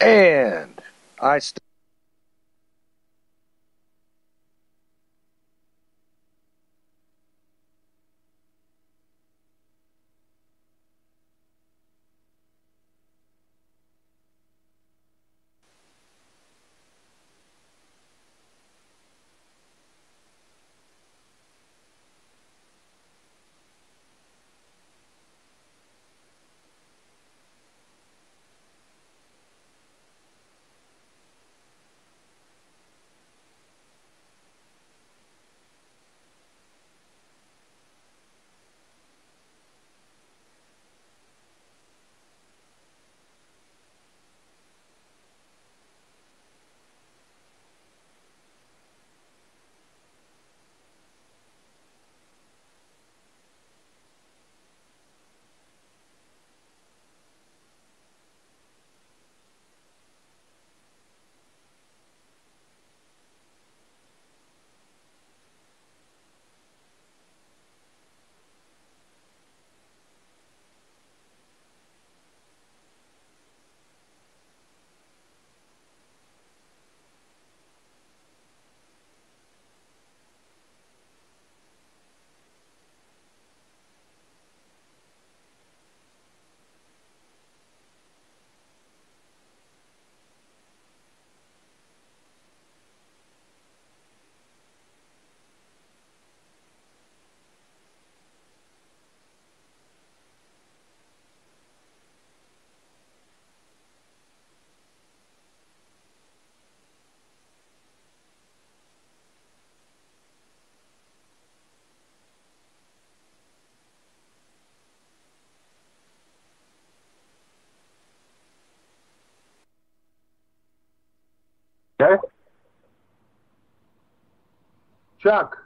And I Okay. Chuck.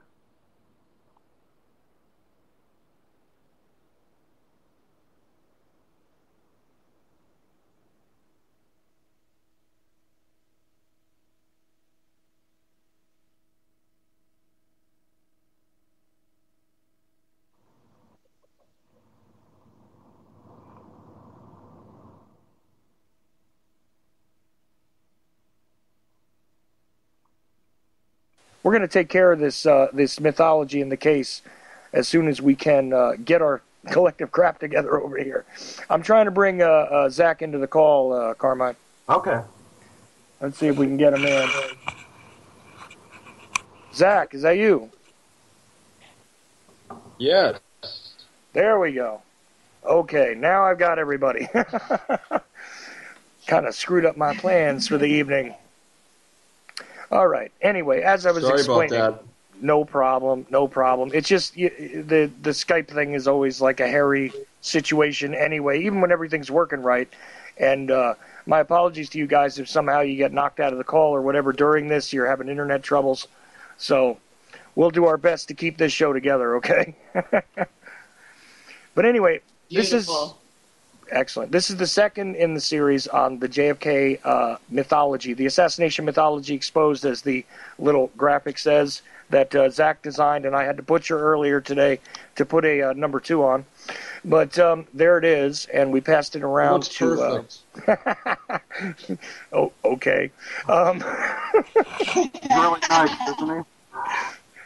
we're going to take care of this this mythology in the case as soon as we can get our collective crap together over here. I'm trying to bring Zach into the call, Carmine. Okay. Let's see if we can get him in. Zach, is that you? Yes. There we go. Okay, now I've got everybody. Kind of screwed up my plans for the evening. All right. Anyway, as I was Sorry explaining, about that. no problem, no problem. It's just the Skype thing is always like a hairy situation anyway, even when everything's working right. And my apologies to you guys if somehow you get knocked out of the call or whatever during this, you're having internet troubles. So we'll do our best to keep this show together, okay? But anyway, this is excellent. This is the second in the series on the JFK mythology, the assassination mythology exposed, as the little graphic says, that Zach designed, and I had to butcher earlier today to put a number 2 on. But there it is, and we passed it around Looks perfect. Oh, okay. Really nice, isn't he?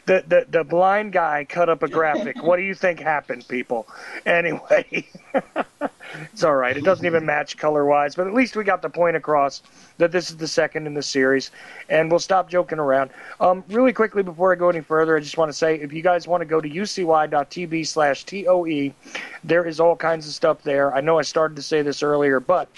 The blind guy cut up a graphic. What do you think happened, people? Anyway, it's all right. It doesn't even match color-wise, but at least we got the point across that this is the second in the series, and we'll stop joking around. Really quickly, before I go any further, I just want to say, if you guys want to go to ucy.tv/TOE, there is all kinds of stuff there. I know I started to say this earlier, but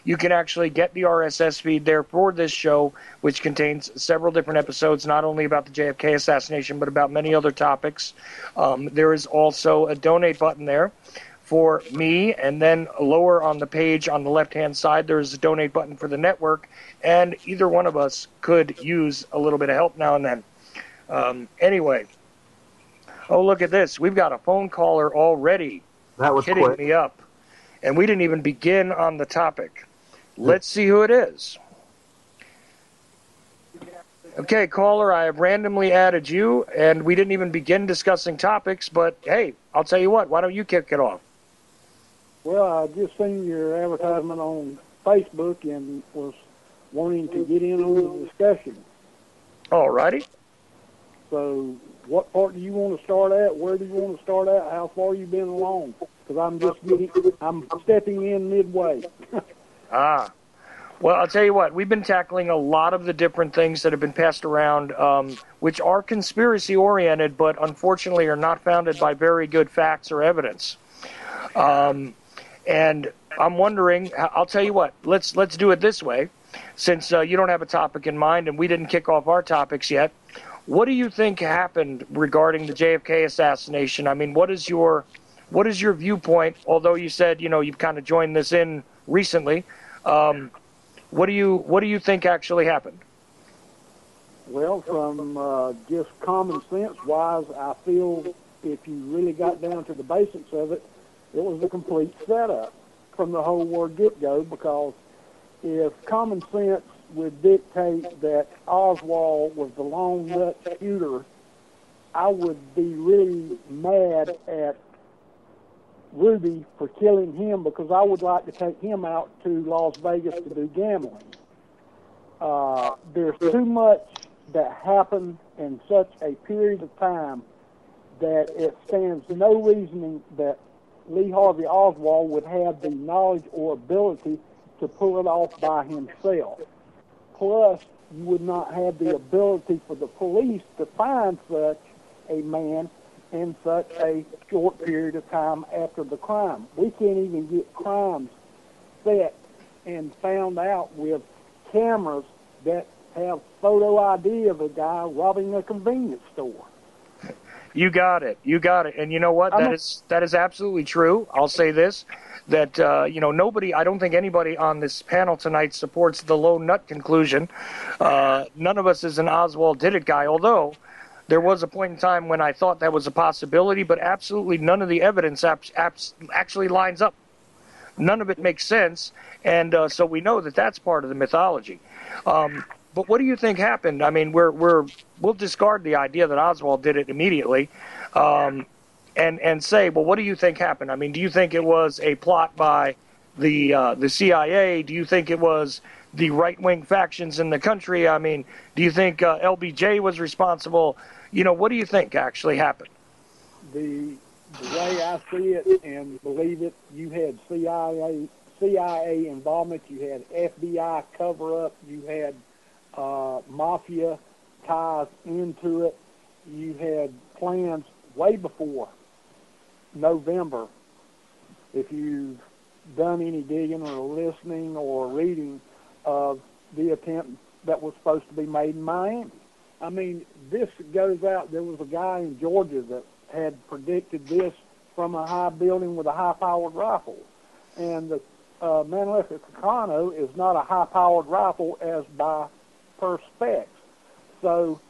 you can actually get the RSS feed there for this show, which contains several different episodes, not only about the JFK assassination, but about many other topics. There is also a donate button there for me, and then lower on the page on the left-hand side, there's a donate button for the network, and either one of us could use a little bit of help now and then. Anyway, oh, look at this. We've got a phone caller already That was hitting quick. me up, and we didn't even begin on the topic. Let's see who it is. Okay, caller, I have randomly added you, and we didn't even begin discussing topics, but hey, I'll tell you what, why don't you kick it off? Well, I just seen your advertisement on Facebook and was wanting to get in on the discussion. All righty. So what part do you want to start at? Where do you want to start at? How far you been along? Because I'm stepping in midway. Well, I'll tell you what, we've been tackling a lot of the different things that have been passed around, which are conspiracy-oriented, but unfortunately are not founded by very good facts or evidence. And I'm wondering, I'll tell you what, let's do it this way. Since you don't have a topic in mind and we didn't kick off our topics yet, what do you think happened regarding the JFK assassination? I mean, what is your viewpoint? Although you said, you've kind of joined this in recently, what do you think actually happened? Well, from just common sense wise, I feel if you really got down to the basics of it, it was a complete setup from the whole word get-go, because if common sense would dictate that Oswald was the lone nut shooter, I would be really mad at Ruby for killing him, because I would like to take him out to Las Vegas to do gambling. There's too much that happened in such a period of time that it stands no reasoning that Lee Harvey Oswald would have the knowledge or ability to pull it off by himself. Plus, you would not have the ability for the police to find such a man in such a short period of time after the crime. We can't even get crimes set and found out with cameras that have photo ID of a guy robbing a convenience store. You got it. And you know what? That is absolutely true. I'll say this, that, nobody, I don't think anybody on this panel tonight supports the lone nut conclusion. None of us is an Oswald did it guy, although there was a point in time when I thought that was a possibility, but absolutely none of the evidence actually lines up. None of it makes sense, and so we know that that's part of the mythology. But what do you think happened? I mean, we'll discard the idea that Oswald did it immediately, and say, well, what do you think happened? I mean, do you think it was a plot by the CIA? Do you think it was the right-wing factions in the country? I mean, do you think LBJ was responsible? What do you think actually happened? The way I see it and believe it, you had CIA involvement, you had FBI cover-up, you had mafia ties into it, you had plans way before November. If you've done any digging or listening or reading of the attempt that was supposed to be made in Miami. I mean, this goes out. There was a guy in Georgia that had predicted this from a high building with a high-powered rifle. And the Manleffa Tucano is not a high-powered rifle as by per specs. So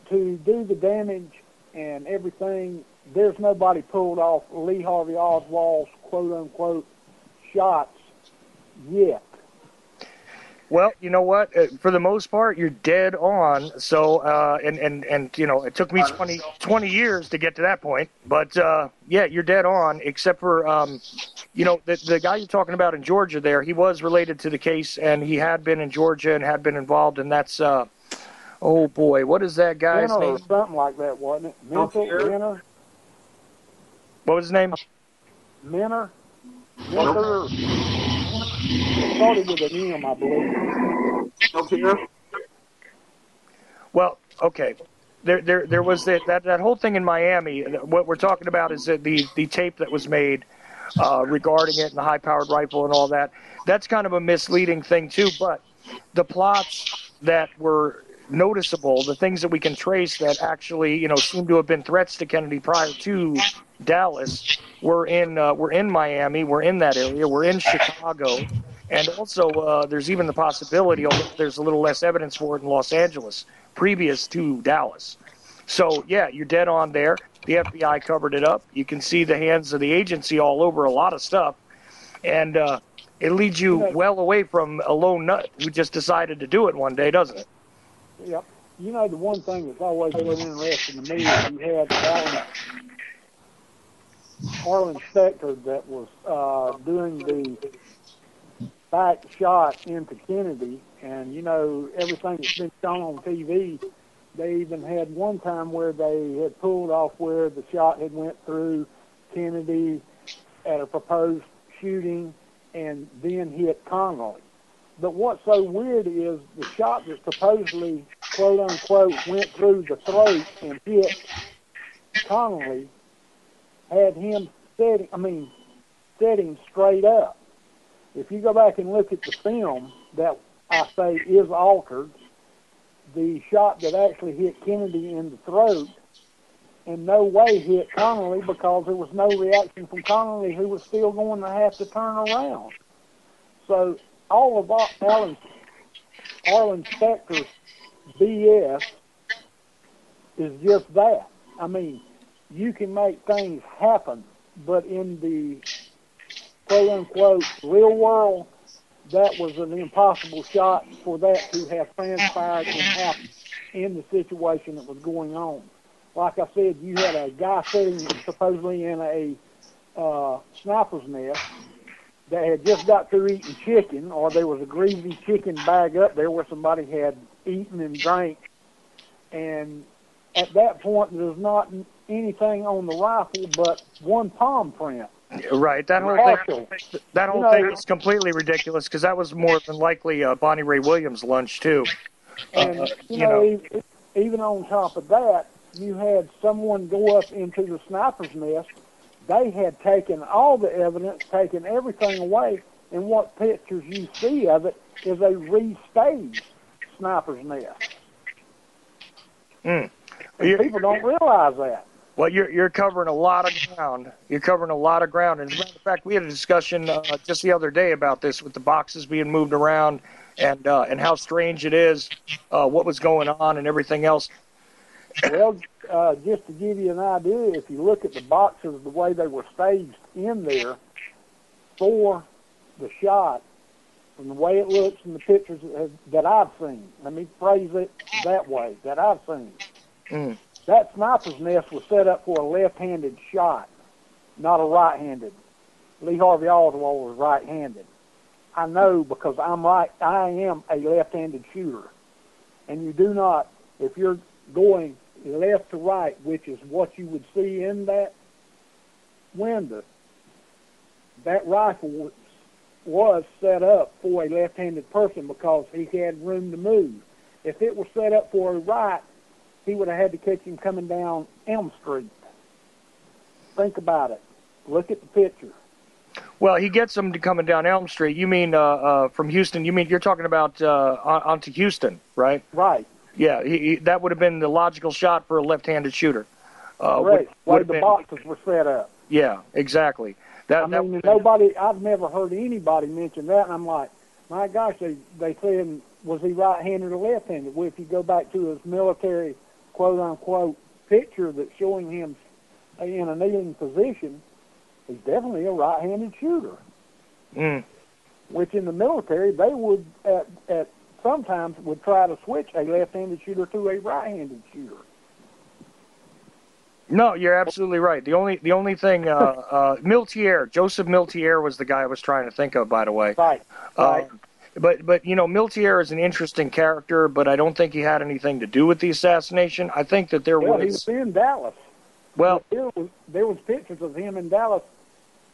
to do the damage and everything, there's nobody pulled off Lee Harvey Oswald's quote-unquote shots yet. Well, you know what? For the most part, you're dead on. So, and you know, it took me 20 years to get to that point. But, yeah, you're dead on, except for, you know, the guy you're talking about in Georgia there, he was related to the case, and he had been in Georgia and had been involved, and that's, oh, boy, what is that guy's name? Or something like that, wasn't it? Minter? What was his name? Minter? It started with an M, I believe. Well, okay. There was that whole thing in Miami. What we're talking about is the tape that was made regarding it and the high-powered rifle and all that. That's kind of a misleading thing, too. But the plots that were noticeable, the things that we can trace that actually, you know, seem to have been threats to Kennedy prior to Dallas, were in Miami, we're in that area, we're in Chicago, and also there's even the possibility, although there's a little less evidence for it in Los Angeles, previous to Dallas. So, yeah, you're dead on there. The FBI covered it up. You can see the hands of the agency all over a lot of stuff, and it leads you well away from a lone nut who just decided to do it one day, doesn't it? Yep. You know, the one thing that's always been interesting to me is you had Arlen Specter that was doing the back shot into Kennedy, and, you know, everything that's been shown on TV, they even had one time where they had pulled off where the shot had went through Kennedy at a proposed shooting and then hit Connolly. But what's so weird is the shot that supposedly, quote-unquote, went through the throat and hit Connolly had him setting straight up. If you go back and look at the film that I say is altered, the shot that actually hit Kennedy in the throat in no way hit Connolly because there was no reaction from Connolly, who was still going to have to turn around. So all of Arlen Specter's BS is just that. I mean, you can make things happen, but in the quote-unquote real world, that was an impossible shot for that to have transpired and happened in the situation that was going on. Like I said, you had a guy sitting supposedly in a sniper's nest that had just got through eating chicken, or there was a greasy chicken bag up there where somebody had eaten and drank. And at that point, there's not anything on the rifle but one palm print. Right. That whole thing is completely ridiculous because that was more than likely Bonnie Ray Williams' lunch, too. And, even on top of that, you had someone go up into the sniper's nest. They had taken all the evidence, taken everything away, and what pictures you see of it is a restaged sniper's nest. And people don't realize that. Well, you're covering a lot of ground. You're covering a lot of ground. And as a matter of fact, we had a discussion just the other day about this with the boxes being moved around and how strange it is, what was going on and everything else. Well, just to give you an idea, if you look at the boxes, the way they were staged in there for the shot, from the way it looks in the pictures that I've seen, let me phrase it that way, that I've seen, that sniper's nest was set up for a left-handed shot, not a right-handed. Lee Harvey Oswald was right-handed. I know because I am a left-handed shooter. And you do not, if you're going left to right, which is what you would see in that window, that rifle was set up for a left-handed person because he had room to move. If it was set up for a right, he would have had to catch him coming down Elm Street. Think about it. Look at the picture. Well, he gets them to coming down Elm Street. You mean from Houston? You mean you're talking about onto Houston, right? Right. Yeah, that would have been the logical shot for a left-handed shooter. Right. Where the boxes were set up. Yeah, exactly. Nobody. I've never heard anybody mention that, and I'm like, my gosh, they saying, was he right-handed or left-handed? Well, if you go back to his military quote-unquote picture that's showing him in a kneeling position, he's definitely a right-handed shooter. Mm. Which in the military, they would at sometimes would try to switch a left-handed shooter to a right-handed shooter. No, you're absolutely right. The only thing, Miltier, Joseph Miltier was the guy I was trying to think of, by the way. Right. But Miltier is an interesting character, but I don't think he had anything to do with the assassination. I think that there was. He was in Dallas. Well, there was pictures of him in Dallas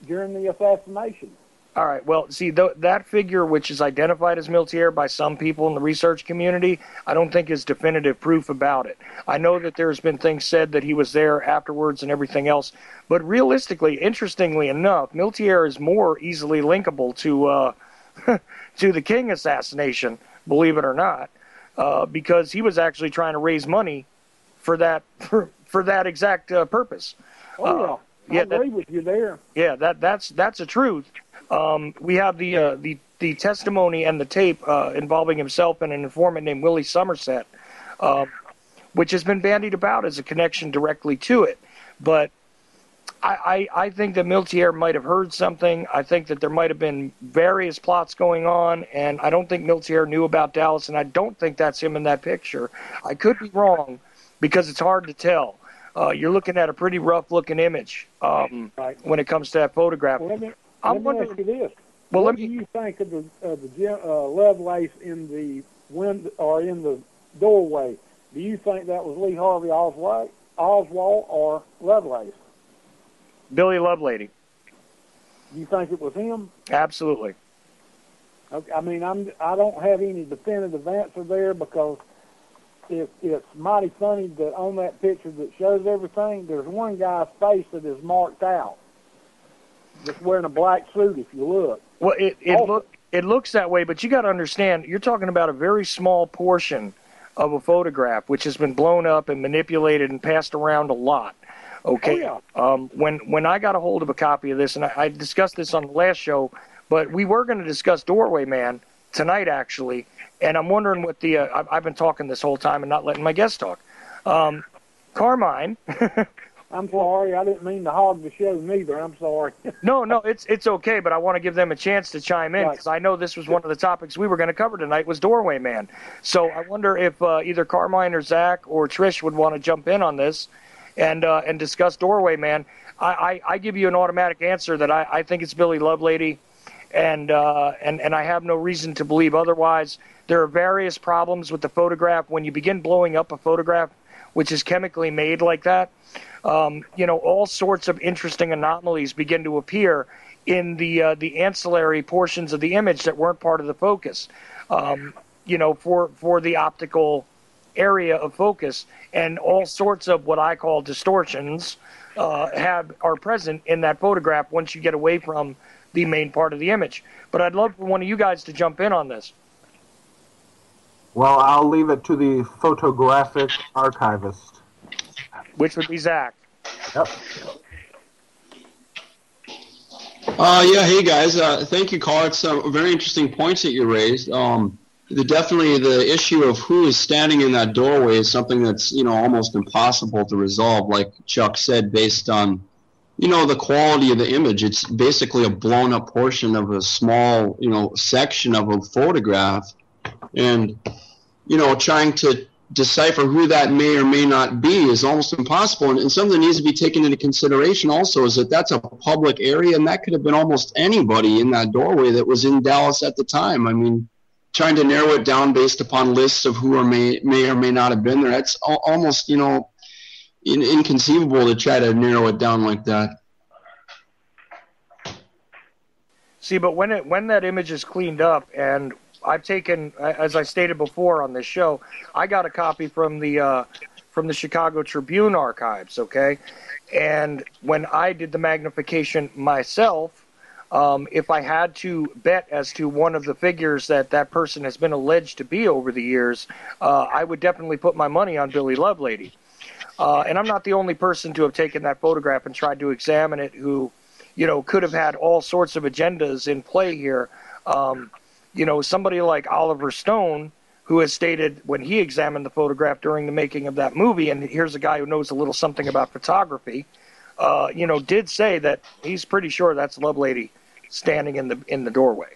during the assassination. All right. Well, see, that figure, which is identified as Miltier by some people in the research community, I don't think is definitive proof about it. I know that there's been things said that he was there afterwards and everything else, but realistically, interestingly enough, Miltier is more easily linkable to to the King assassination, believe it or not, because he was actually trying to raise money for that exact purpose. Oh yeah, I agree with you there. Yeah, that's a truth. We have the testimony and the tape involving himself and an informant named Willie Somerset, which has been bandied about as a connection directly to it. But I think that Miltier might have heard something. I think that there might have been various plots going on, and I don't think Miltier knew about Dallas, and I don't think that's him in that picture. I could be wrong because it's hard to tell. You're looking at a pretty rough-looking image when it comes to that photograph. Well, let me ask you this. Well, what do you think of the Lovelace in the window or in the doorway? Do you think that was Lee Harvey Oswald or Lovelace? Billy Lovelady. You think it was him? Absolutely. Okay, I mean, I don't have any definitive answer there because it's mighty funny that on that picture that shows everything, there's one guy's face that is marked out. Just wearing a black suit, if you look. Well, it looks that way, but you got to understand, you're talking about a very small portion of a photograph, which has been blown up and manipulated and passed around a lot. Okay. Oh, yeah. When I got a hold of a copy of this, and I discussed this on the last show, but we were going to discuss Doorway Man tonight, actually, and I'm wondering what I've been talking this whole time and not letting my guests talk. Carmine. I'm sorry, I didn't mean to hog the show neither. I'm sorry. No, it's okay, but I want to give them a chance to chime in because I know this was one of the topics we were going to cover tonight was Doorway Man. So I wonder if either Carmine or Zach or Trish would want to jump in on this and discuss Doorway Man. I give you an automatic answer that I think it's Billy Lovelady, and I have no reason to believe otherwise. There are various problems with the photograph when you begin blowing up a photograph, which is chemically made like that. All sorts of interesting anomalies begin to appear in the ancillary portions of the image that weren't part of the focus. For the optical area of focus, and all sorts of what I call distortions are present in that photograph once you get away from the main part of the image. But I'd love for one of you guys to jump in on this. Well, I'll leave it to the photographic archivist. Which would be Zach. Yep. Hey guys. Thank you, Carl. It's very interesting points that you raised. Definitely the issue of who is standing in that doorway is something that's, almost impossible to resolve, like Chuck said, based on, the quality of the image. It's basically a blown up portion of a small, section of a photograph. And, trying to decipher who that may or may not be is almost impossible. And something that needs to be taken into consideration also is that that's a public area, and that could have been almost anybody in that doorway that was in Dallas at the time. I mean, trying to narrow it down based upon lists of who may or may not have been there, that's almost, inconceivable to try to narrow it down like that. See, but when that image is cleaned up, and I've taken, as I stated before on this show, I got a copy from the Chicago Tribune archives, okay? And when I did the magnification myself, If I had to bet as to one of the figures that that person has been alleged to be over the years, I would definitely put my money on Billy Lovelady. And I'm not the only person to have taken that photograph and tried to examine it who, could have had all sorts of agendas in play here. Somebody like Oliver Stone, who has stated when he examined the photograph during the making of that movie, and here's a guy who knows a little something about photography, did say that he's pretty sure that's Lovelady standing in the doorway.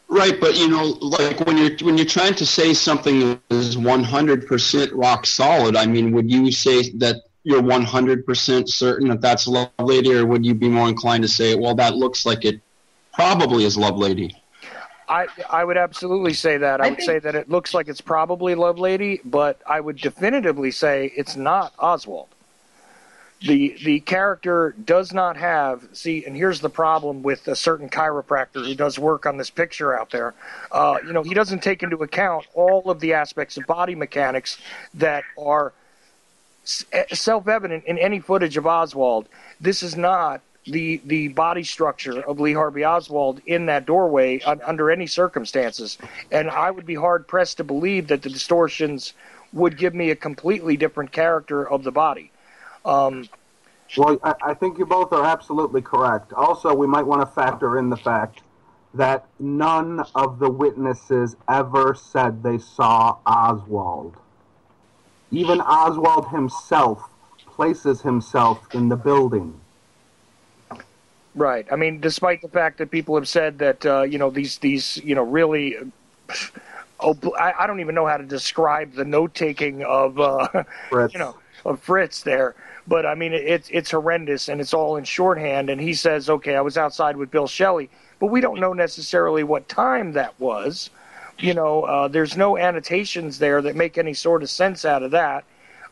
Right, but like when you're trying to say something is 100% rock solid, I mean, would you say that you're 100% certain that that's Lovelady, or would you be more inclined to say, well, that looks like it probably is Lovelady? I would absolutely say that. I would say that it looks like it's probably Lovelady, but I would definitively say it's not Oswald. The character does not have, and here's the problem with a certain chiropractor who does work on this picture out there. He doesn't take into account all of the aspects of body mechanics that are self-evident in any footage of Oswald. This is not the body structure of Lee Harvey Oswald in that doorway under any circumstances. And I would be hard-pressed to believe that the distortions would give me a completely different character of the body. Well, I think you both are absolutely correct. Also, we might want to factor in the fact that none of the witnesses ever said they saw Oswald. Even Oswald himself places himself in the building. Right. I mean, despite the fact that people have said that, these really... I don't even know how to describe the note-taking of, Fritz. Of Fritz there. But, I mean, it's horrendous, and it's all in shorthand. And he says, okay, I was outside with Bill Shelley. But we don't know necessarily what time that was. There's no annotations there that make any sort of sense out of that.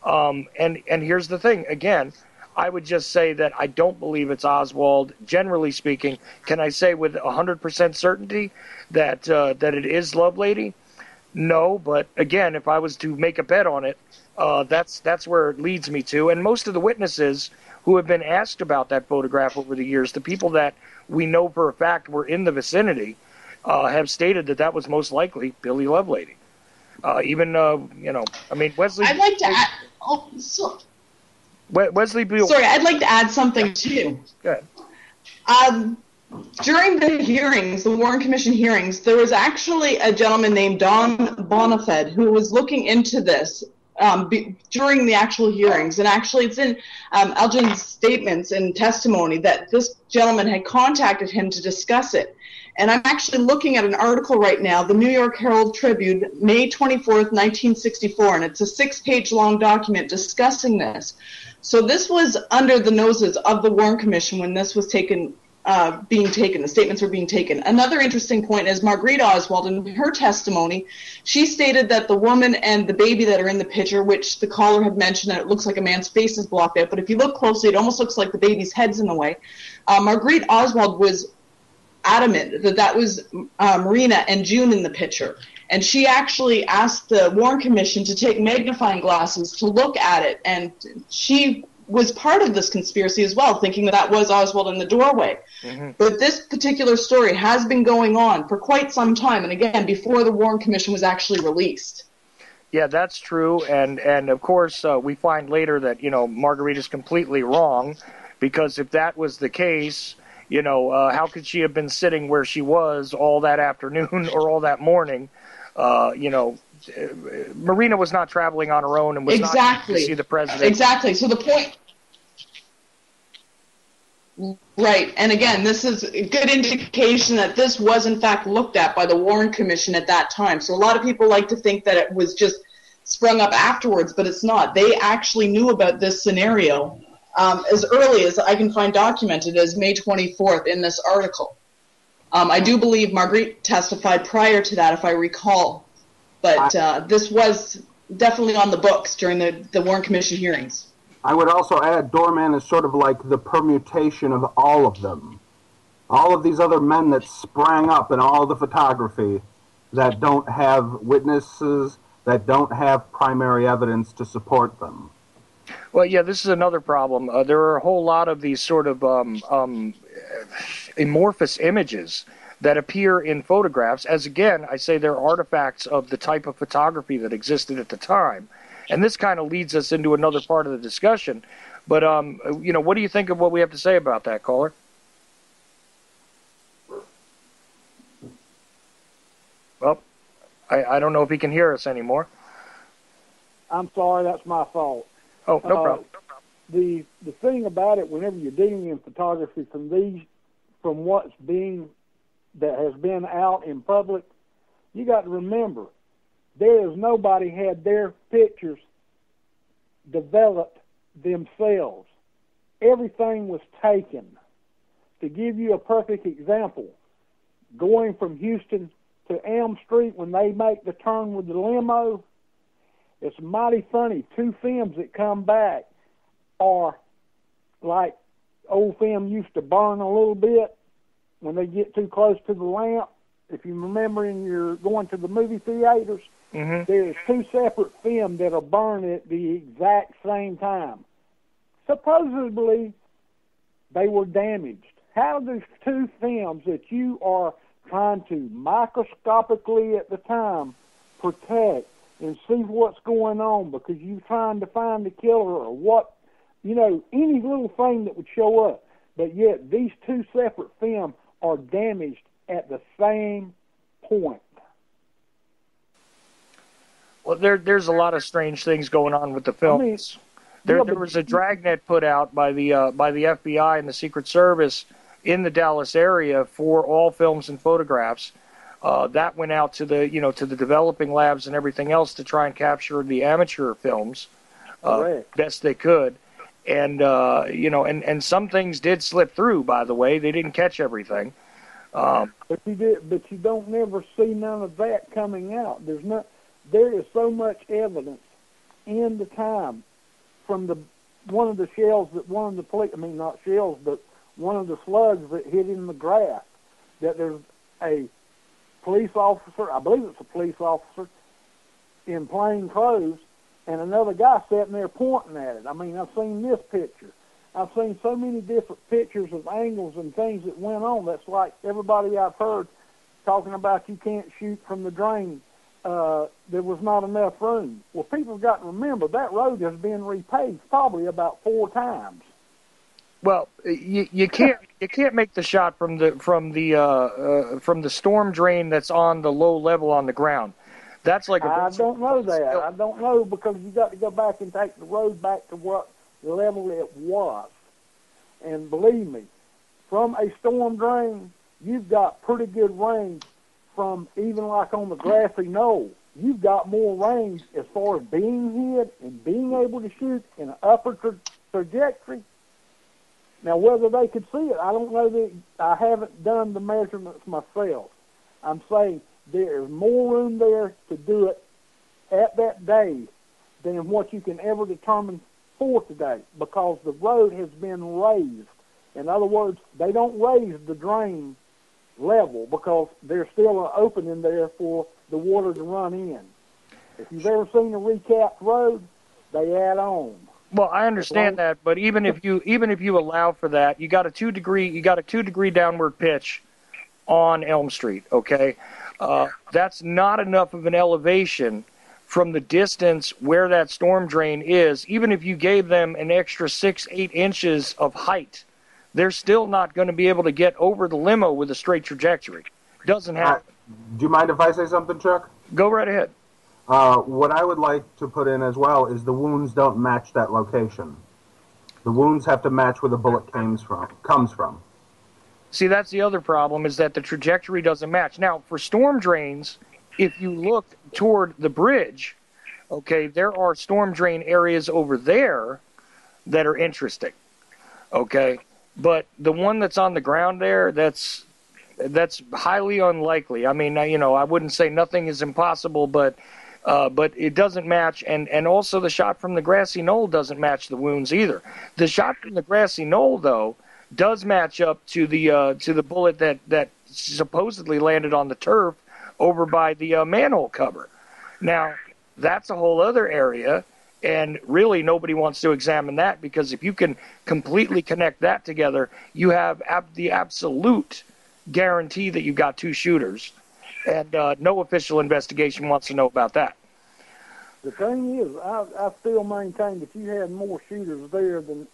And here's the thing. Again, I would just say that I don't believe it's Oswald. Generally speaking, can I say with 100% certainty that it is Lovelady? No, but again, if I was to make a bet on it, that's where it leads me to. And most of the witnesses who have been asked about that photograph over the years, the people that we know for a fact were in the vicinity, have stated that was most likely Billy Lovelady. Wesley... I'd like to add... Wesley Beale. Sorry, I'd like to add something too. Go ahead. During the hearings, the Warren Commission hearings, there was actually a gentleman named Don Bonifed who was looking into this during the actual hearings. And actually, it's in Elgin's statements and testimony that this gentleman had contacted him to discuss it. And I'm actually looking at an article right now, the New York Herald Tribune, May 24th, 1964, and it's a 6-page long document discussing this. So this was under the noses of the Warren Commission when this was being taken. The statements were being taken. Another interesting point is Marguerite Oswald, in her testimony, she stated that the woman and the baby that are in the picture, which the caller had mentioned that it looks like a man's face is blocked out, but if you look closely, it almost looks like the baby's head's in the way. Marguerite Oswald was adamant that was Marina and June in the picture. And she actually asked the Warren Commission to take magnifying glasses to look at it. And she was part of this conspiracy as well, thinking that was Oswald in the doorway. Mm-hmm. But this particular story has been going on for quite some time. And again, before the Warren Commission was actually released. Yeah, that's true. And of course, we find later that, Marguerite is completely wrong, because if that was the case, how could she have been sitting where she was all that afternoon or all that morning? Marina was not traveling on her own and was not to see the president. Exactly. So the point... Right. And again, this is a good indication that this was, in fact, looked at by the Warren Commission at that time. So a lot of people like to think that it was just sprung up afterwards, but it's not. They actually knew about this scenario as early as I can find documented as May 24th in this article. I do believe Marguerite testified prior to that, if I recall. But this was definitely on the books during the Warren Commission hearings. I would also add Doorman is sort of like the permutation of all of them. All of these other men that sprang up in all the photography that don't have witnesses, that don't have primary evidence to support them. Well, yeah, this is another problem. There are a whole lot of these sort of amorphous images that appear in photographs, as again, I say they're artifacts of the type of photography that existed at the time. And this kind of leads us into another part of the discussion. But, what do you think of what we have to say about that, caller? Well, I don't know if he can hear us anymore. I'm sorry, that's my fault. Oh, no problem. The thing about it, whenever you're dealing in photography from what's that has been out in public, you got to remember, nobody had their pictures developed themselves. Everything was taken. To give you a perfect example, going from Houston to Elm Street when they make the turn with the limo, it's mighty funny. 2 films that come back are like old film used to burn a little bit when they get too close to the lamp. If you remember, and you're going to the movie theaters, there's 2 separate films that are burned at the exact same time. Supposedly, they were damaged. How do 2 films that you are trying to microscopically at the time protect and see what's going on because you're trying to find the killer or what, any little thing that would show up. But yet these 2 separate films are damaged at the same point. Well, there's a lot of strange things going on with the films. There was a dragnet put out by the FBI and the Secret Service in the Dallas area for all films and photographs. That went out to the developing labs and everything else to try and capture the amateur films best they could. And and some things did slip through. By the way, they didn't catch everything. But you don't never see none of that coming out. There is so much evidence in the time from one of the shells that one of the police, not shells, but one of the slugs that hit in the grass, that there's a police officer, I believe it's a police officer, in plain clothes, and another guy sitting there pointing at it. I've seen this picture. I've seen so many different pictures of angles and things that went on. That's like everybody I've heard talking about you can't shoot from the drain. There was not enough room. Well, people have got to remember that road has been repaved probably about 4 times. Well, you can't make the shot from the storm drain that's on the low level on the ground. That's like I don't know that. I don't know because you got to go back and take the road back to what level it was. And believe me, from a storm drain, you've got pretty good range. From even like on the grassy knoll, you've got more range as far as being hit and being able to shoot in an upper trajectory. Now, whether they could see it, I don't know. That I haven't done the measurements myself. I'm saying there is more room there to do it at that day than what you can ever determine for today because the road has been raised. In other words, they don't raise the drain level because there's still an opening there for the water to run in. If you've ever seen a recapped road, they add on. Well, I understand that, but even if you allow for that, you got a 2 degree downward pitch on Elm Street. Okay, that's not enough of an elevation from the distance where that storm drain is. Even if you gave them an extra 6-8 inches of height, they're still not going to be able to get over the limo with a straight trajectory. Doesn't happen. Do you mind if I say something, Chuck? Go right ahead. What I would like to put in as well is the wounds don't match that location. The wounds have to match where the bullet comes from. See, that's the other problem, is that the trajectory doesn't match. Now, for storm drains, if you look toward the bridge, okay, there are storm drain areas over there that are interesting, okay? But the one that's on the ground there, that's highly unlikely. I wouldn't say nothing is impossible, but it doesn't match. And also the shot from the grassy knoll doesn't match the wounds either. The shot from the grassy knoll, though, does match up to the bullet that supposedly landed on the turf over by the manhole cover. Now, that's a whole other area, And really nobody wants to examine that, because if you can completely connect that together, you have the absolute guarantee that you got two shooters. And no official investigation wants to know about that. The thing is, I still maintain that you had more shooters there than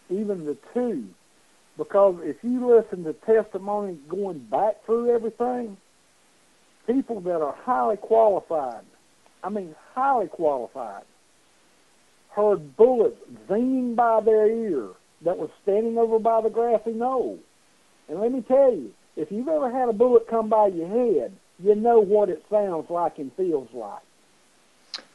even the two. Because if you listen to testimony going back through everything, people that are highly qualified, heard bullets zinging by their ear that was standing over by the grassy knoll. And let me tell you, if you've ever had a bullet come by your head, you know what it sounds like and feels like.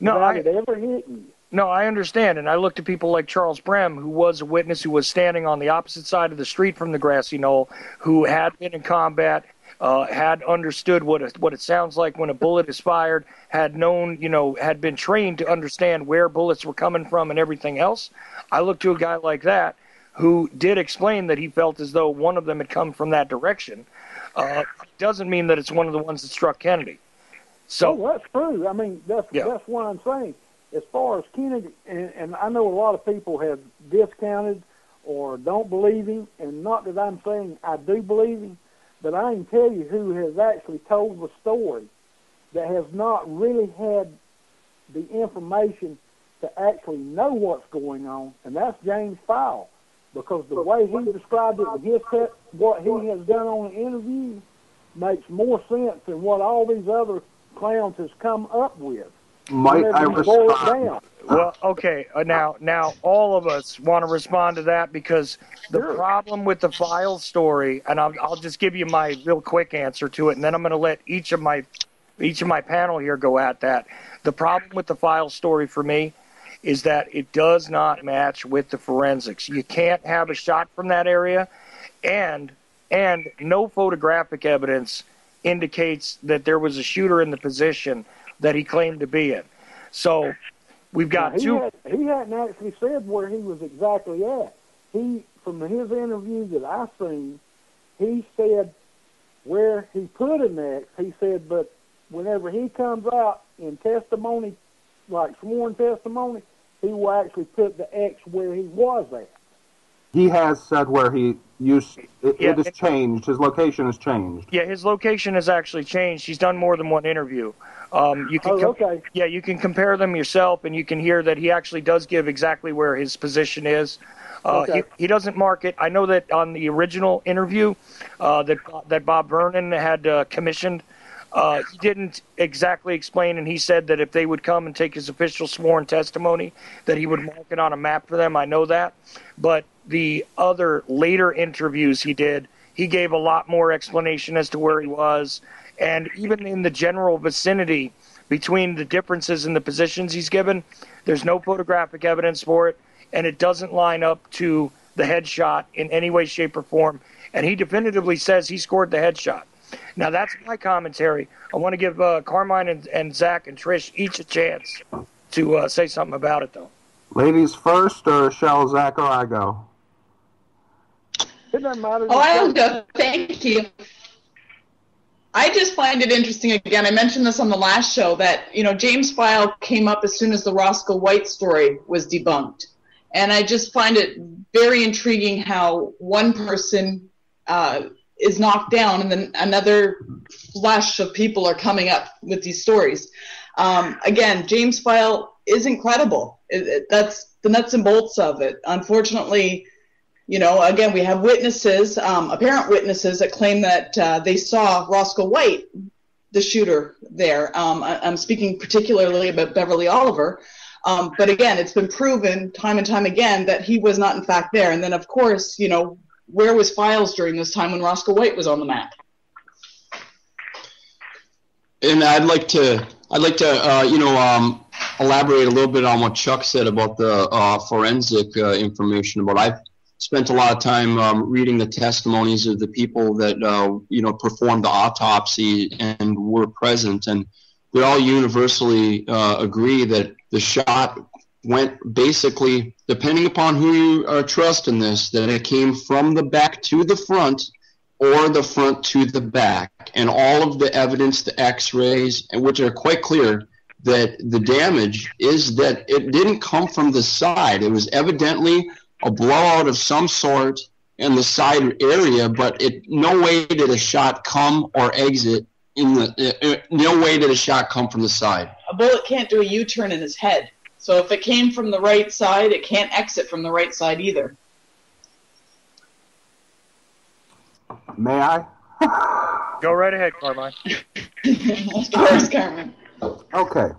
Without it ever hitting you. No, I understand, and I looked at people like Charles Brem, who was a witness who was standing on the opposite side of the street from the grassy knoll, who had been in combat, had understood what it sounds like when a bullet is fired, had known, had been trained to understand where bullets were coming from and everything else. I looked to a guy like that who did explain that he felt as though one of them had come from that direction. It doesn't mean that it's one of the ones that struck Kennedy. So that's true. That's what I'm saying. As far as Kennedy, and I know a lot of people have discounted or don't believe him, and not that I'm saying I do believe him, but I can tell you who has actually told the story that has not really had the information to actually know what's going on, and that's James Fowle. Because the way he described it in his what he has done on the interview makes more sense than what all these other clowns has come up with. Might I respond? Well, okay. Now, all of us want to respond to that, because the problem with the File story, and I'll just give you my real quick answer to it, and then I'm going to let each of my panel here go at that. The problem with the File story for me is that it does not match with the forensics. You can't have a shot from that area, and no photographic evidence indicates that there was a shooter in the position that he claimed to be in. So we've got he hadn't actually said where he was exactly at. From his interview that I seen, he said where he put an X. He said, but whenever he comes out in testimony, like sworn testimony, he will actually put the X where he was at. He has said where he used. It has changed. His location has changed. Yeah, his location has actually changed. He's done more than one interview. You can compare them yourself, and you can hear that he actually does give exactly where his position is. He doesn't mark it. I know that on the original interview that Bob Vernon had commissioned, he didn't exactly explain, and he said that if they would come and take his official sworn testimony, that he would mark it on a map for them. I know that. But the other later interviews he did, he gave a lot more explanation as to where he was. And even in the general vicinity between the differences in the positions he's given, there's no photographic evidence for it, and it doesn't line up to the headshot in any way, shape, or form. And he definitively says he scored the headshot. Now, that's my commentary. I want to give Carmine and Zach and Trish each a chance to say something about it, though. Ladies first, or shall Zach or I go? It doesn't matter. I'll go. Thank you. I just find it interesting, again, I mentioned this on the last show, that, James File came up as soon as the Roscoe White story was debunked. And I just find it very intriguing how one person is knocked down and then another flush of people are coming up with these stories. Again, James File is incredible. That's the nuts and bolts of it. Unfortunately, again, we have witnesses, apparent witnesses that claim that they saw Roscoe White, the shooter, there. I'm speaking particularly about Beverly Oliver. But again, it's been proven time and time again that he was not in fact there. And then, of course, where was Files during this time when Roscoe White was on the map? And I'd like to elaborate a little bit on what Chuck said about the forensic information. I've spent a lot of time reading the testimonies of the people that performed the autopsy and were present, and they all universally agree that the shot went basically, depending upon who you are trusting this, that it came from the back to the front or the front to the back. And all of the evidence, the x-rays, which are quite clear, that the damage is that it didn't come from the side. It was evidently a blowout of some sort in the side area, but no way did a shot come or exit no way did a shot come from the side. A bullet can't do a U-turn in his head. So if it came from the right side, it can't exit from the right side either. May I? Go right ahead, Carmine. Of course, Carmen. Okay.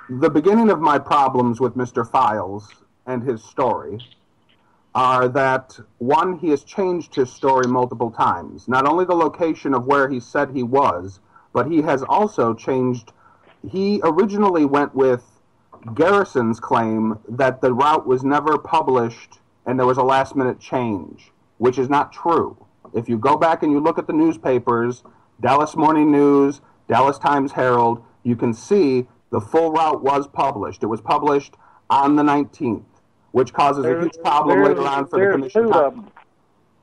The beginning of my problems with Mr. Files and his story are that, one, he has changed his story multiple times. Not only the location of where he said he was, but he has also changed. He originally went with Garrison's claim that the route was never published and there was a last-minute change, which is not true. If you go back and you look at the newspapers, Dallas Morning News, Dallas Times-Herald, you can see the full route was published. It was published on the 19th, which causes a huge problem later on for the commission.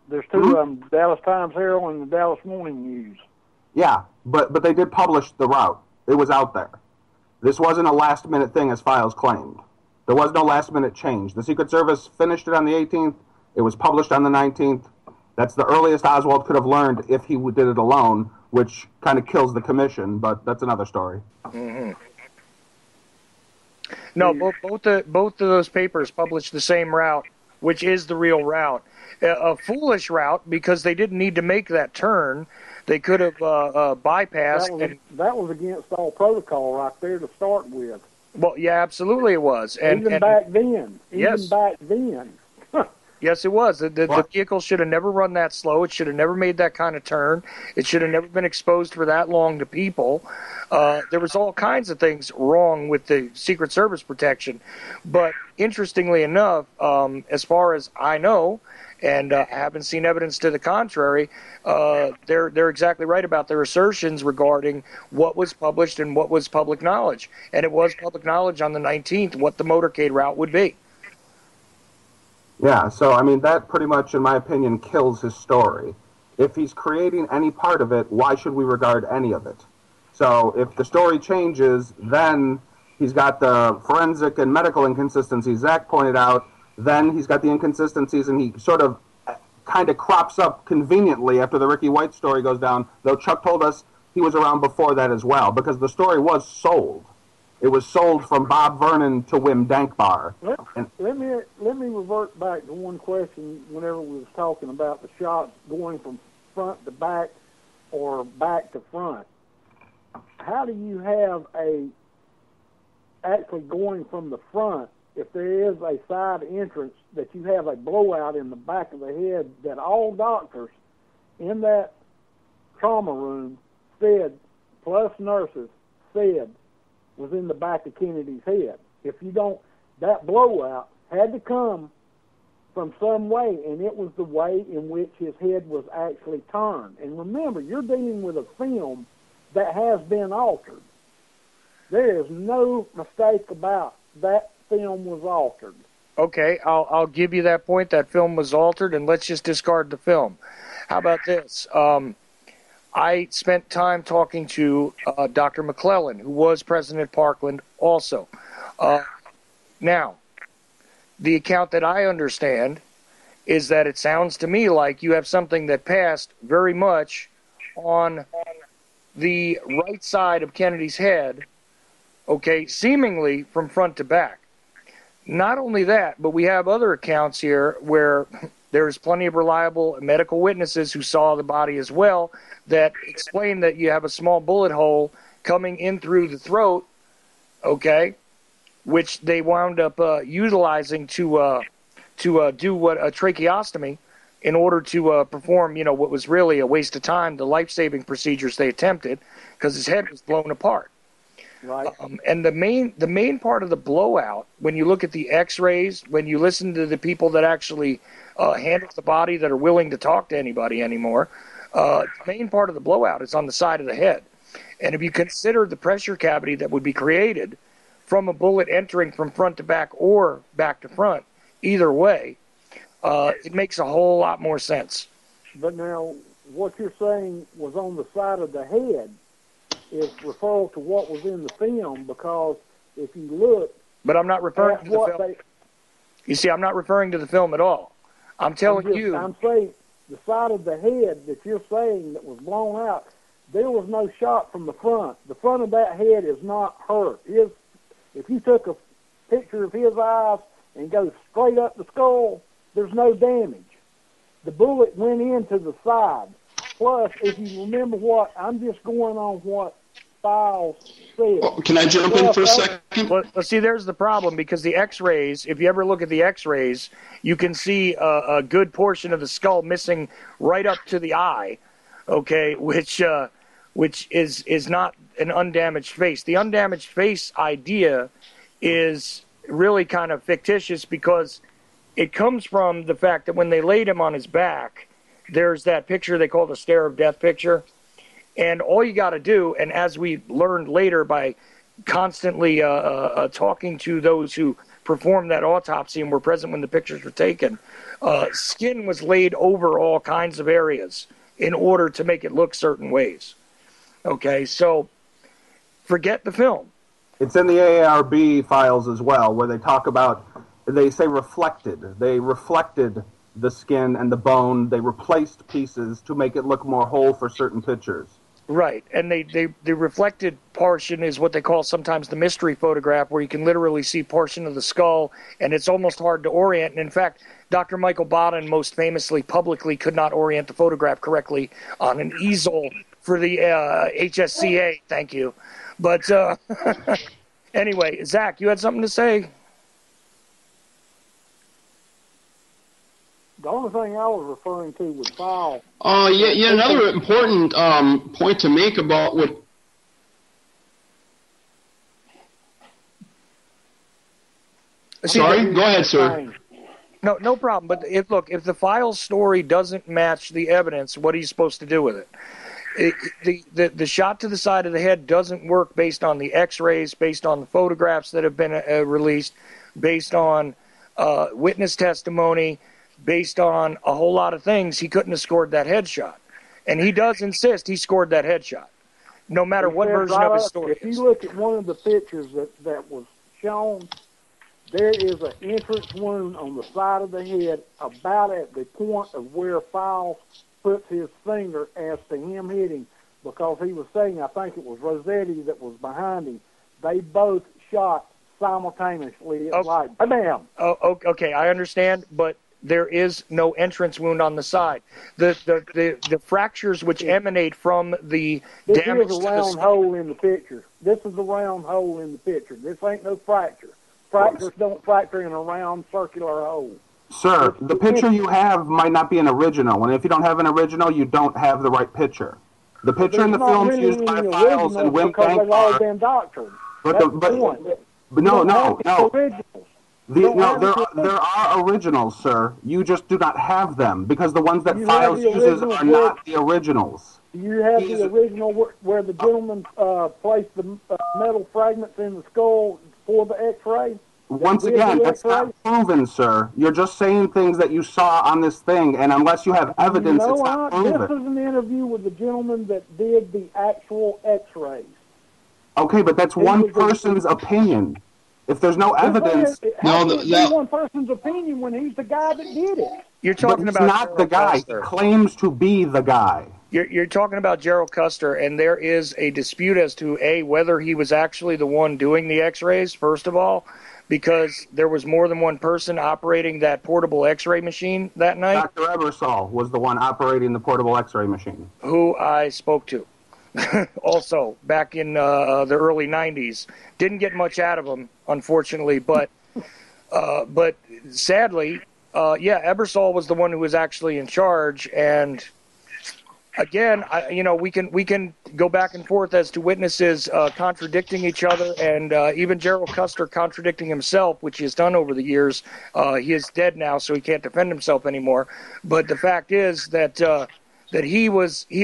There's two of them, Dallas Times-Herald and the Dallas Morning News. Yeah, but they did publish the route. It was out there. This wasn't a last-minute thing as Files claimed. There was no last-minute change. The Secret Service finished it on the 18th. It was published on the 19th. That's the earliest Oswald could have learned if he did it alone, which kind of kills the commission, but that's another story. Mm-hmm. No, both of those papers published the same route, which is the real route. A foolish route because they didn't need to make that turn. They could have bypassed. That was against all protocol right there to start with. Well, yeah, absolutely it was. Even back then. Yes. Even back then. Yes, it was. The vehicle should have never run that slow. It should have never made that kind of turn. It should have never been exposed for that long to people. There was all kinds of things wrong with the Secret Service protection. But interestingly enough, as far as I know, and I haven't seen evidence to the contrary, they're exactly right about their assertions regarding what was published and what was public knowledge. And it was public knowledge on the 19th what the motorcade route would be. Yeah, so, I mean, that pretty much, in my opinion, kills his story. If he's creating any part of it, why should we regard any of it? So, if the story changes, then he's got the forensic and medical inconsistencies Zach pointed out, then he's got the inconsistencies, and he sort of kind of crops up conveniently after the Ricky White story goes down, though Chuck told us he was around before that as well, because the story was sold. It was sold from Bob Vernon to Wim Dankbar. Let me revert back to one question whenever we was talking about the shots going from front to back or back to front. How do you have actually going from the front, if there is a side entrance, that you have a blowout in the back of the head that all doctors in that trauma room said, plus nurses said, was in the back of Kennedy's head? If you don't, that blowout had to come from some way, and it was the way in which his head was actually turned. And remember, you're dealing with a film that has been altered. There is no mistake about that film was altered. Okay, I'll give you that point. That film was altered, and let's just discard the film. How about this? I spent time talking to Dr. McClellan, who was president of Parkland also. Now, the account that I understand is that it sounds to me like you have something that passed very much on the right side of Kennedy's head, okay, seemingly from front to back. Not only that, but we have other accounts here where there's plenty of reliable medical witnesses who saw the body as well that explain that you have a small bullet hole coming in through the throat, okay, which they wound up utilizing to do a tracheostomy in order to perform, what was really a waste of time, the life-saving procedures they attempted, because his head was blown apart. Right. And the main part of the blowout, when you look at the X-rays, when you listen to the people that actually handle the body that are willing to talk to anybody anymore, the main part of the blowout is on the side of the head. And if you consider the pressure cavity that would be created from a bullet entering from front to back or back to front, either way, it makes a whole lot more sense. But now, what you're saying was on the side of the head. is referral to what was in the film, because if you look, but I'm not referring to the film. You see, I'm not referring to the film at all. I'm telling you. I'm saying the side of the head that you're saying that was blown out, there was no shot from the front. The front of that head is not hurt. If you took a picture of his eyes and go straight up the skull, there's no damage. The bullet went into the side. Plus, if you remember I'm just going on what Files said. Oh, can I jump in for a second? Well, see, there's the problem, because the X-rays, if you ever look at the X-rays, you can see a good portion of the skull missing right up to the eye, okay, which is not an undamaged face. The undamaged face idea is really kind of fictitious, because it comes from the fact that when they laid him on his back, there's that picture they call the stare of death picture. And all you got to do, and as we learned later by constantly talking to those who performed that autopsy and were present when the pictures were taken, skin was laid over all kinds of areas in order to make it look certain ways. Okay, so forget the film. It's in the AARB files as well, where they talk about, they say reflected. They reflected the skin and the bone. They replaced pieces to make it look more whole for certain pictures. Right, and the reflected portion is what they call sometimes the mystery photograph, where you can literally see portion of the skull, and it's almost hard to orient. And in fact, Dr. Michael Baden most famously publicly could not orient the photograph correctly on an easel for the HSCA. Thank you. But anyway, Zach, you had something to say? The only thing I was referring to was File. Yeah. Another important point to make about what. Sorry, go ahead, sir. No problem. But if the Files story doesn't match the evidence, what are you supposed to do with it? The shot to the side of the head doesn't work based on the X-rays, based on the photographs that have been released, based on witness testimony, based on a whole lot of things. He couldn't have scored that headshot. And he does insist he scored that headshot, no matter what version of his story is. If you look at one of the pictures that was shown, there is an entrance wound on the side of the head about at the point of where Files puts his finger as to him hitting, because he was saying, I think it was Rossetti that was behind him. They both shot simultaneously. It's like, bam. Oh, okay, I understand, but there is no entrance wound on the side. The fractures which emanate from the damage to the skull. This is a round hole in the picture. This is the round hole in the picture. This ain't no fracture. Fractures don't fracture in a round circular hole. Sir, the picture you have might not be an original, and if you don't have an original, you don't have the right picture. The picture in the films really used by Files and Wim because they've all been doctored. But no. There are originals, sir. You just do not have them, because the ones that Files uses are not the originals. Do you have the original where the gentleman placed the metal fragments in the skull for the X-ray? Once again, that's not proven, sir. You're just saying things that you saw on this thing, and unless you have evidence, it's not proven. This is an interview with the gentleman that did the actual X-rays. Okay, but that's one person's opinion. If there's no evidence, one person's opinion when he's the guy that did it. You're talking about not the guy. Custer. He claims to be the guy. You're talking about Gerald Custer, and there is a dispute as to whether he was actually the one doing the X-rays. First of all, because there was more than one person operating that portable X-ray machine that night. Dr. Ebersol was the one operating the portable X-ray machine, who I spoke to. Also, back in the early 90s. Didn't get much out of him, unfortunately, but sadly, Ebersol was the one who was actually in charge. And again, we can go back and forth as to witnesses contradicting each other, and even Gerald Custer contradicting himself, which he has done over the years. He is dead now, so he can't defend himself anymore. But the fact is that he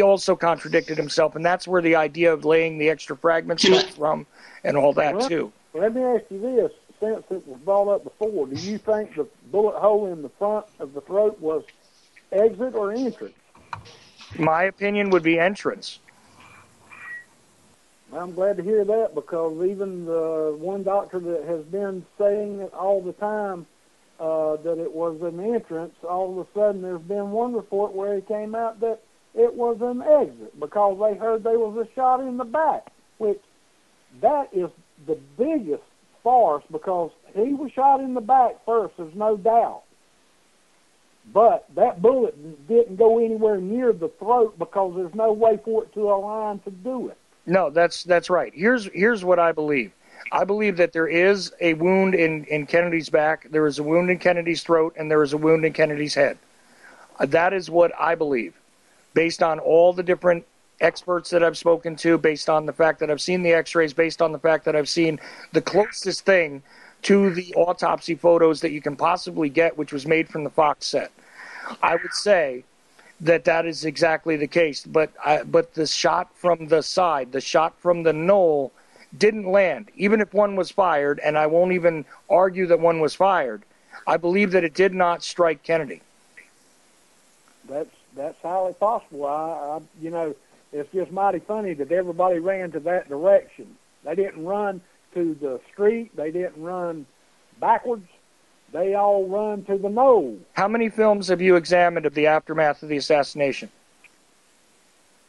also contradicted himself, and that's where the idea of laying the extra fragments comes from, and all that too. Let me ask you this, since it was brought up before, do you think the bullet hole in the front of the throat was exit or entrance? My opinion would be entrance. I'm glad to hear that, because even the one doctor that has been saying it all the time, that it was an entrance, all of a sudden there's been one report where he came out that it was an exit because they heard there was a shot in the back, which that is the biggest farce, because he was shot in the back first, there's no doubt. But that bullet didn't go anywhere near the throat because there's no way for it to align to do it. No, that's right. Here's what I believe. I believe that there is a wound in Kennedy's back, there is a wound in Kennedy's throat, and there is a wound in Kennedy's head. That is what I believe, based on all the different experts that I've spoken to, based on the fact that I've seen the x-rays, based on the fact that I've seen the closest thing to the autopsy photos that you can possibly get, which was made from the Fox set. I would say that is exactly the case, but the shot from the side, the shot from the knoll, didn't land. Even if one was fired, and I won't even argue that one was fired, I believe that it did not strike Kennedy. That's highly possible. I it's just mighty funny that everybody ran to that direction. They didn't run to the street. They didn't run backwards. They all run to the knoll. How many films have you examined of the aftermath of the assassination?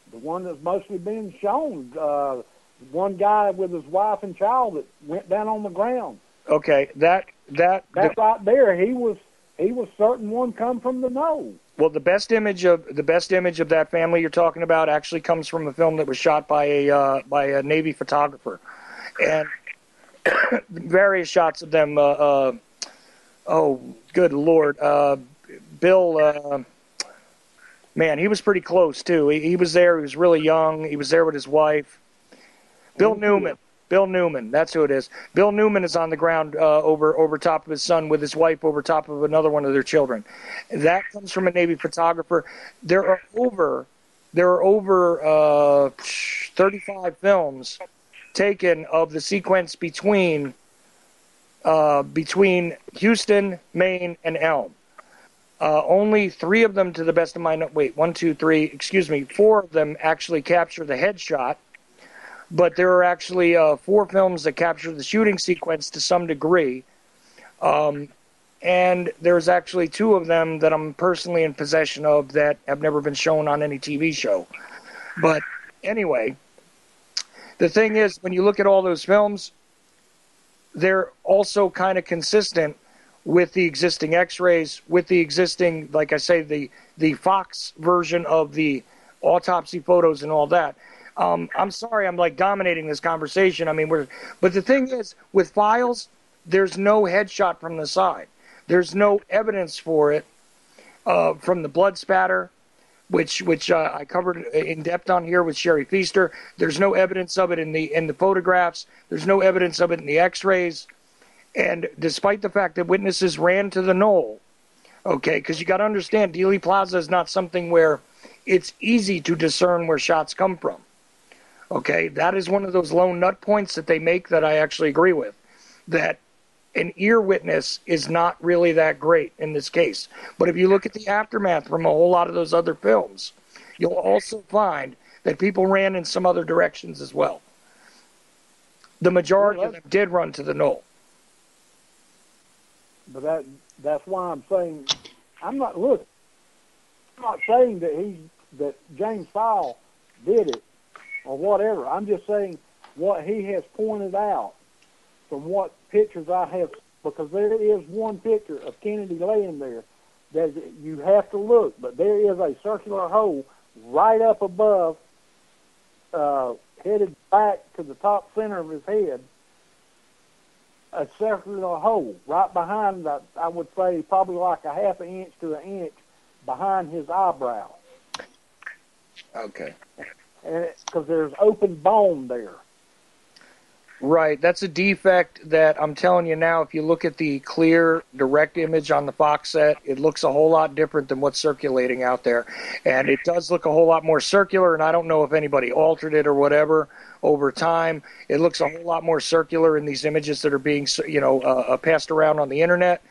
The one that's mostly been shown. One guy with his wife and child that went down on the ground. Okay, that right there. He was certain one come from the knoll. Well, the best image of that family you're talking about actually comes from a film that was shot by a Navy photographer, and various shots of them. Oh, good Lord, Bill. Man, he was pretty close too. He was there. He was really young. He was there with his wife. Bill Newman. Bill Newman, that's who it is. Bill Newman is on the ground over top of his son with his wife over top of another one of their children. That comes from a Navy photographer. There are over 35 films taken of the sequence between Houston, Maine, and Elm. Only 3 of them, to the best of my knowledge, 4 of them actually capture the headshot. But there are actually 4 films that capture the shooting sequence to some degree. And there's actually 2 of them that I'm personally in possession of that have never been shown on any TV show. But anyway, the thing is, when you look at all those films, they're also kind of consistent with the existing x-rays, with the existing, like I say, the Fox version of the autopsy photos and all that. I'm sorry, I'm like dominating this conversation. I mean, but the thing is, with files, there's no headshot from the side. There's no evidence for it from the blood spatter, which I covered in depth on here with Sherry Feaster. There's no evidence of it in the photographs. There's no evidence of it in the X-rays. And despite the fact that witnesses ran to the knoll, okay, because you got to understand, Dealey Plaza is not something where it's easy to discern where shots come from. Okay, that is one of those lone nut points that they make that I actually agree with, that an ear witness is not really that great in this case. But if you look at the aftermath from a whole lot of those other films, you'll also find that people ran in some other directions as well. The majority of them did run to the knoll. But that's why I'm saying, I'm not saying that James Fowle did it or whatever. I'm just saying what he has pointed out from what pictures I have, because there is one picture of Kennedy laying there that you have to look, but there is a circular hole right up above, headed back to the top center of his head, a circular hole right behind, I would say probably like a half an inch to an inch behind his eyebrow. Okay. Because there's open bone there. Right. That's a defect that I'm telling you now, if you look at the clear, direct image on the Fox set, it looks a whole lot different than what's circulating out there. And it does look a whole lot more circular, and I don't know if anybody altered it or whatever over time. It looks a whole lot more circular in these images that are being, passed around on the internet.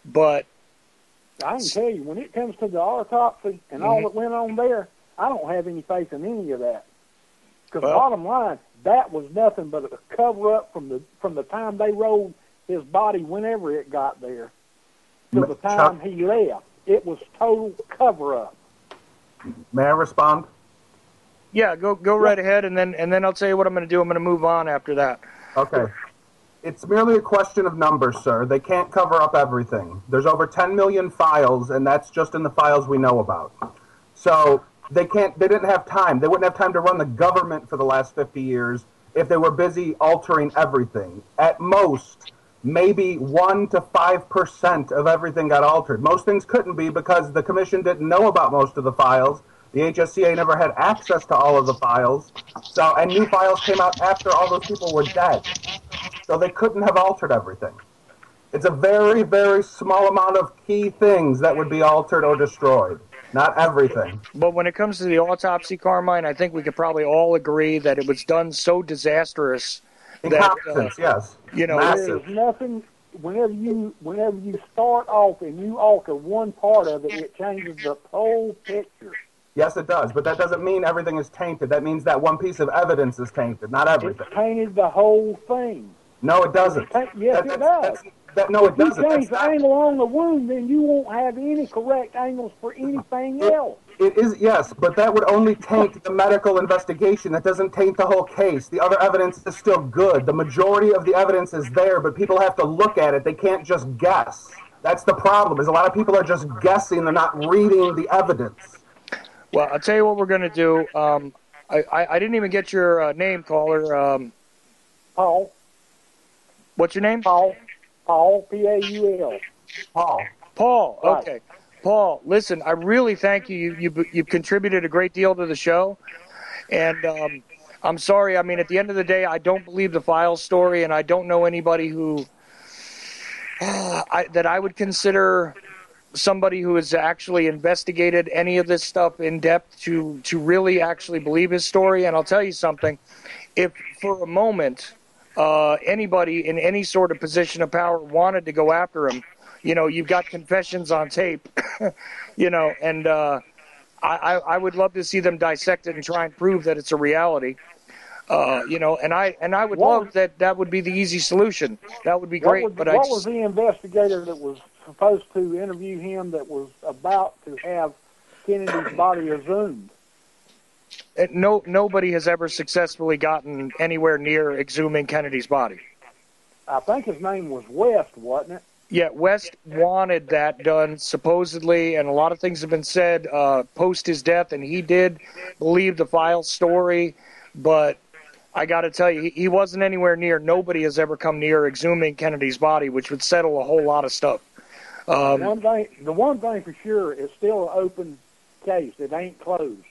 But I can tell you, when it comes to the autopsy and all that went on there, I don't have any faith in any of that. Because bottom line, that was nothing but a cover-up from the time they rolled his body, whenever it got there, to the time he left. It was total cover-up. May I respond? Yeah, go right ahead, and then I'll tell you what I'm going to do. I'm going to move on after that. Okay. It's merely a question of numbers, sir. They can't cover up everything. There's over 10 million files, and that's just in the files we know about. So they didn't have time. They wouldn't have time to run the government for the last 50 years if they were busy altering everything. At most, maybe 1 to 5% of everything got altered. Most things couldn't be because the commission didn't know about most of the files. The HSCA never had access to all of the files. And new files came out after all those people were dead. So they couldn't have altered everything. It's a very, very small amount of key things that would be altered or destroyed. Not everything. But when it comes to the autopsy, Carmine, I think we could probably all agree that it was done so disastrous Incompetence, yes. Massive. There's nothing. Whenever you start off and you alter one part of it, it changes the whole picture. Yes, it does, but that doesn't mean everything is tainted. That means that one piece of evidence is tainted, not everything. It's tainted the whole thing. No, it doesn't. Yes, it does. No, it doesn't. If you change the angle on the wound, then you won't have any correct angles for anything else. It is, yes, but that would only taint the medical investigation. That doesn't taint the whole case. The other evidence is still good. The majority of the evidence is there, but people have to look at it. They can't just guess. That's the problem, is a lot of people are just guessing. They're not reading the evidence. Well, I'll tell you what we're going to do. I didn't even get your name, caller. Paul. What's your name? Paul, P-A-U-L. Paul, right. Okay. Paul, listen, I really thank you. You've contributed a great deal to the show. And I'm sorry. I mean, at the end of the day, I don't believe the file story, and I don't know anybody who that I would consider somebody who has actually investigated any of this stuff in depth to really actually believe his story. And I'll tell you something. If for a moment anybody in any sort of position of power wanted to go after him, you've got confessions on tape, and I would love to see them dissect it and try and prove that it's a reality. And I would love that would be the easy solution. That would be great. What was the investigator that was supposed to interview him that was about to have Kennedy's body exhumed? Nobody has ever successfully gotten anywhere near exhuming Kennedy's body. I think his name was West, wasn't it? Yeah, West wanted that done, supposedly, and a lot of things have been said post his death, and he did believe the file story, but I got to tell you, he wasn't anywhere near. Nobody has ever come near exhuming Kennedy's body, which would settle a whole lot of stuff. The one thing for sure, it's still an open case. It ain't closed.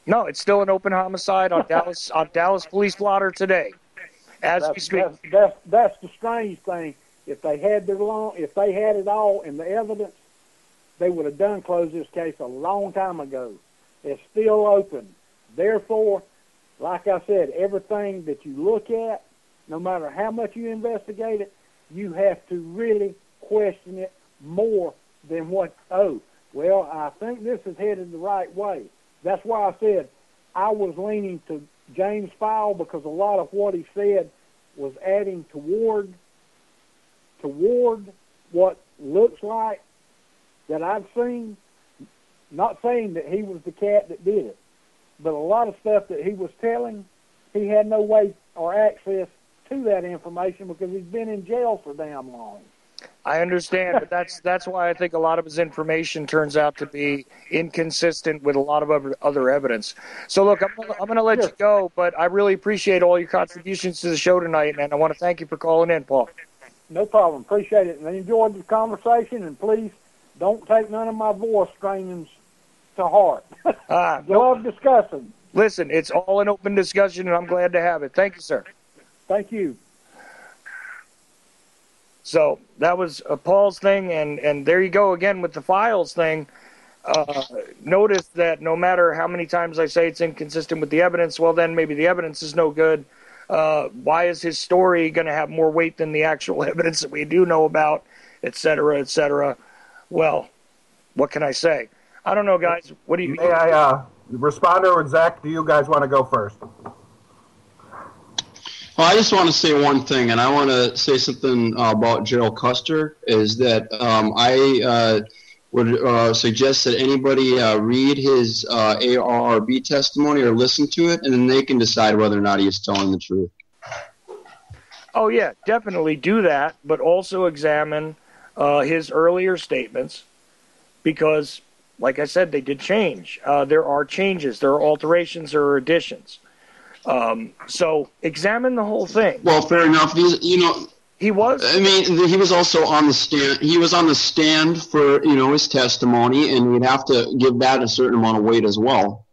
No, it's still an open homicide on Dallas Police Blotter today, we speak. That's the strange thing. If they had it all in the evidence, they would have done closed this case a long time ago. It's still open. Therefore, like I said, everything that you look at, no matter how much you investigate it, you have to really question it more than well, I think this is headed the right way. That's why I said I was leaning to James Fowle, because a lot of what he said was adding toward what looks like that I've seen. Not saying that he was the cat that did it, but a lot of stuff that he was telling, he had no way or access to that information because he's been in jail for damn long. I understand, but that's why I think a lot of his information turns out to be inconsistent with a lot of other evidence. So, look, I'm going to let you go, but I really appreciate all your contributions to the show tonight, and I want to thank you for calling in, Paul. No problem. Appreciate it. And I enjoyed the conversation, and please don't take none of my voice trainings to heart. Love discussing. Listen, it's all an open discussion, and I'm glad to have it. Thank you, sir. Thank you. So that was Paul's thing, and there you go again with the files thing. Notice that no matter how many times I say it's inconsistent with the evidence, well, then maybe the evidence is no good. Why is his story going to have more weight than the actual evidence that we do know about, et cetera, et cetera? Well, what can I say? I don't know, guys. What do you... May I respond, or Zach, do you guys want to go first? Well, I just want to say one thing, and I want to say something about Gerald Custer, is that I would suggest that anybody read his ARRB testimony or listen to it, and then they can decide whether or not he is telling the truth. Oh, yeah, definitely do that, but also examine his earlier statements because, like I said, they did change. There are changes, there are alterations, there are additions. So examine the whole thing. Well, fair enough. He was. I mean, he was also on the stand. He was on the stand for his testimony, and we'd have to give that a certain amount of weight as well.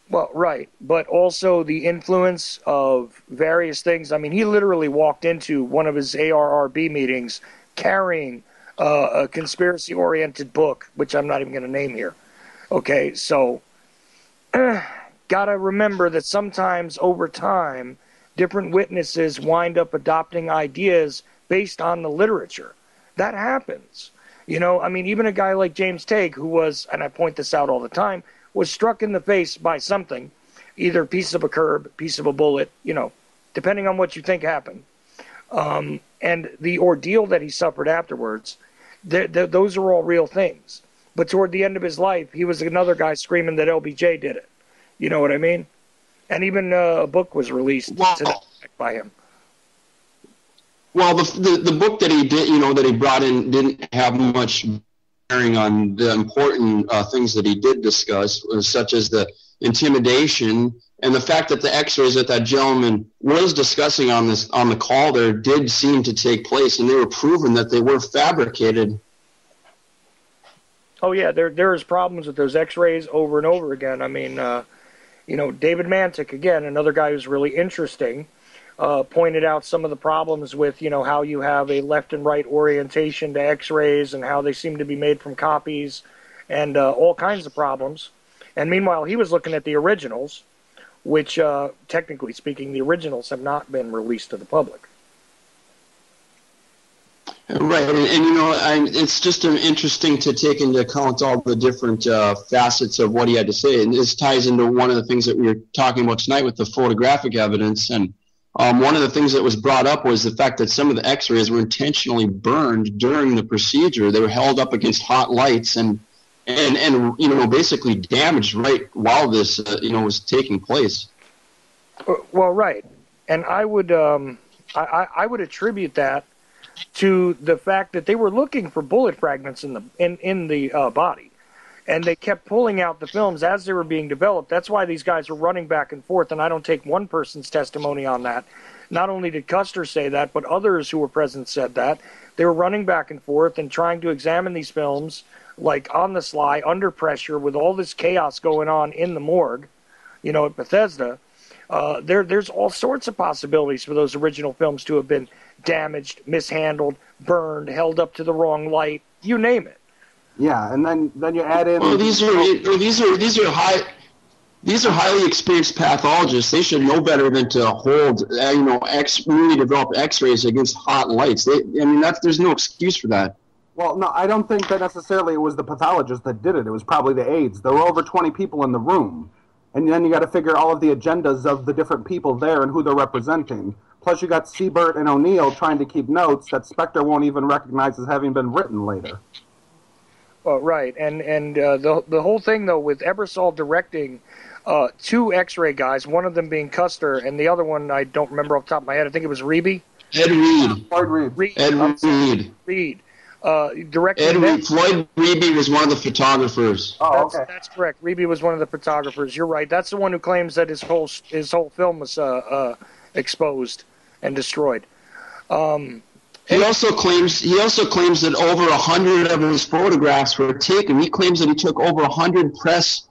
Well, right, but also the influence of various things. I mean, he literally walked into one of his ARRB meetings carrying a conspiracy-oriented book, which I'm not even going to name here. Okay, so got to remember that sometimes over time, different witnesses wind up adopting ideas based on the literature. That happens. I mean, even a guy like James Tague, who was, and I point this out all the time, was struck in the face by something, either a piece of a curb, piece of a bullet, depending on what you think happened. And the ordeal that he suffered afterwards, those are all real things. But toward the end of his life, he was another guy screaming that LBJ did it. You know what I mean? And even a book was released to that effect by him. Well, the book that he did, that he brought in didn't have much bearing on the important things that he did discuss, such as the intimidation and the fact that the X-rays that gentleman was discussing on the call there did seem to take place, and they were proven that they were fabricated. Oh yeah, there is problems with those X-rays over and over again. I mean, David Mantic, again, another guy who's really interesting, pointed out some of the problems with, how you have a left and right orientation to X-rays and how they seem to be made from copies and all kinds of problems. And meanwhile, he was looking at the originals, which, technically speaking, the originals have not been released to the public. Right, and it's just interesting to take into account all the different facets of what he had to say, and this ties into one of the things that we were talking about tonight with the photographic evidence. And one of the things that was brought up was the fact that some of the X-rays were intentionally burned during the procedure. They were held up against hot lights and basically damaged right while this was taking place. Well, right, and I would attribute that to the fact that they were looking for bullet fragments in the body, and they kept pulling out the films as they were being developed. That's why these guys were running back and forth, and I don't take one person's testimony on that. Not only did Custer say that, but others who were present said that. They were running back and forth and trying to examine these films, like on the sly, under pressure, with all this chaos going on in the morgue, at Bethesda. There's all sorts of possibilities for those original films to have been damaged, mishandled, burned, held up to the wrong light, you name it. Yeah, and then you add in. Well, these are highly experienced pathologists. They should know better than to hold newly developed X-rays against hot lights. There's no excuse for that. Well, no, I don't think that necessarily it was the pathologist that did it. It was probably the aides. There were over 20 people in the room, and then you got to figure all of the agendas of the different people there and who they're representing. Plus, you got Siebert and O'Neill trying to keep notes that Spectre won't even recognize as having been written later. Well, right, and the whole thing though with Ebersol directing two X-ray guys, one of them being Custer, and the other one I don't remember off the top of my head. I think it was Reeby. Ed Reed. Reed. Directing Ed Reed. Floyd Reeby was one of the photographers. Oh, okay. That's correct. Reeby was one of the photographers. You're right. That's the one who claims that his whole film was exposed and destroyed. He also claims that over 100 of his photographs were taken. He claims that he took over 100 press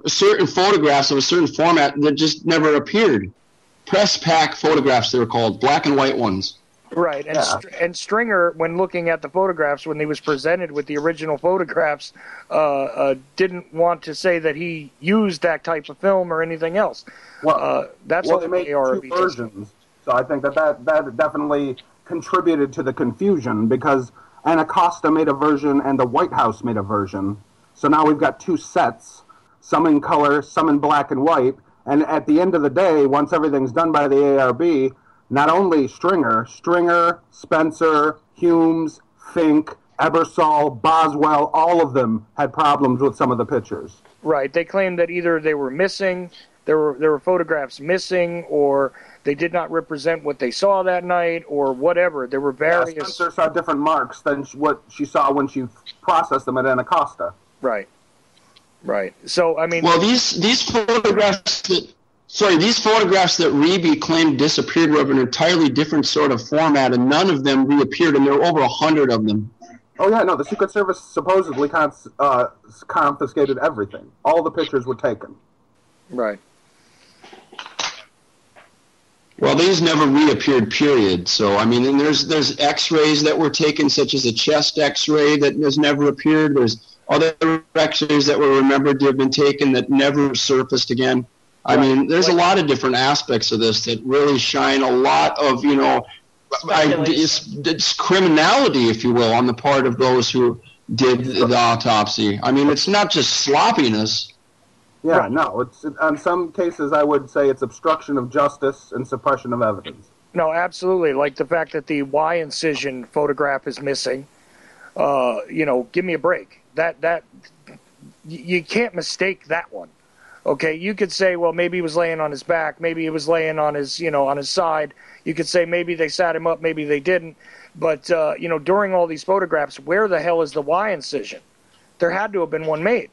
certain photographs of a certain format that just never appeared. Press pack photographs, they were called, black and white ones. Right, and and Stringer, when looking at the photographs, when he was presented with the original photographs, didn't want to say that he used that type of film or anything else. That's what they made two versions. So I think that definitely contributed to the confusion because Anacostia made a version and the White House made a version. So now we've got two sets, some in color, some in black and white, And at the end of the day, once everything's done by the ARB, not only Stringer, Spencer, Humes, Fink, Ebersol, Boswell, all of them had problems with some of the pictures. Right. They claimed that either they were missing, there were photographs missing, or they did not represent what they saw that night, or whatever. There were various... Yeah, Spencer saw different marks than what she saw when she processed them at Anacostia. Right. Right. So, I mean... Well, these photographs that... Sorry, these photographs that Reeby claimed disappeared were of an entirely different sort of format, and none of them reappeared, and there were over 100 of them. Oh, yeah, no, the Secret Service supposedly confiscated everything. All the pictures were taken. Right. Well, these never reappeared, period. So, I mean, and there's X-rays that were taken, such as a chest X-ray that has never appeared. There's other X-rays that were remembered to have been taken that never surfaced again. I mean, there's a lot of different aspects of this that really shine a lot of, it's criminality, if you will, on the part of those who did the autopsy. I mean, it's not just sloppiness. Yeah, right. No, it's in some cases I would say it's obstruction of justice and suppression of evidence. No, absolutely. Like the fact that the Y incision photograph is missing. Give me a break. That you can't mistake that one. Okay, you could say, well, maybe he was laying on his back, maybe he was laying on his, on his side. You could say maybe they sat him up, maybe they didn't. But during all these photographs, where the hell is the Y incision? There had to have been one made.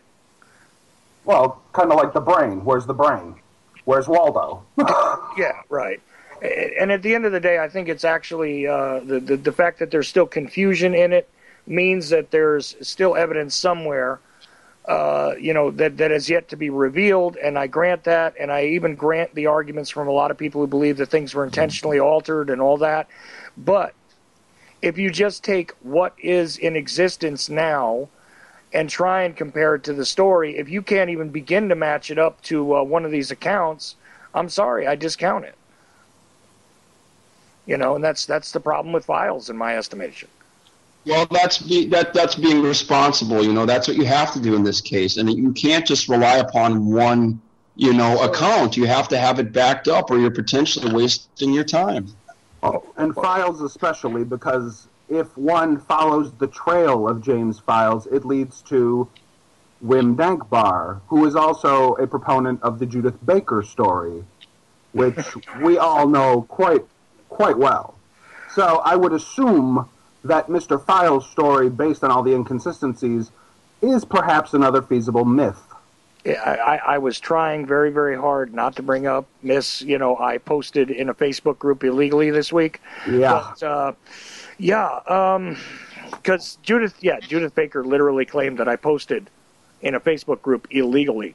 Well, kind of like the brain. Where's the brain? Where's Waldo? Yeah, right. And at the end of the day, I think it's actually the fact that there's still confusion in it means that there's still evidence somewhere, that has yet to be revealed. And I grant that, and I even grant the arguments from a lot of people who believe that things were intentionally altered and all that. But if you just take what is in existence now and try and compare it to the story, if you can't even begin to match it up to one of these accounts, I'm sorry, I discount it. And that's the problem with files, in my estimation. Well, that's being responsible. That's what you have to do in this case, and you can't just rely upon one, account. You have to have it backed up, or you're potentially wasting your time. Oh, and files especially, because if one follows the trail of James Files, it leads to Wim Dankbar, who is also a proponent of the Judith Baker story, which we all know quite well. So I would assume that Mr. Files' story, based on all the inconsistencies, is perhaps another feasible myth. I was trying very, very hard not to bring up Miss, I posted in a Facebook group illegally this week. Yeah. But, because Judith Baker literally claimed that I posted in a Facebook group illegally.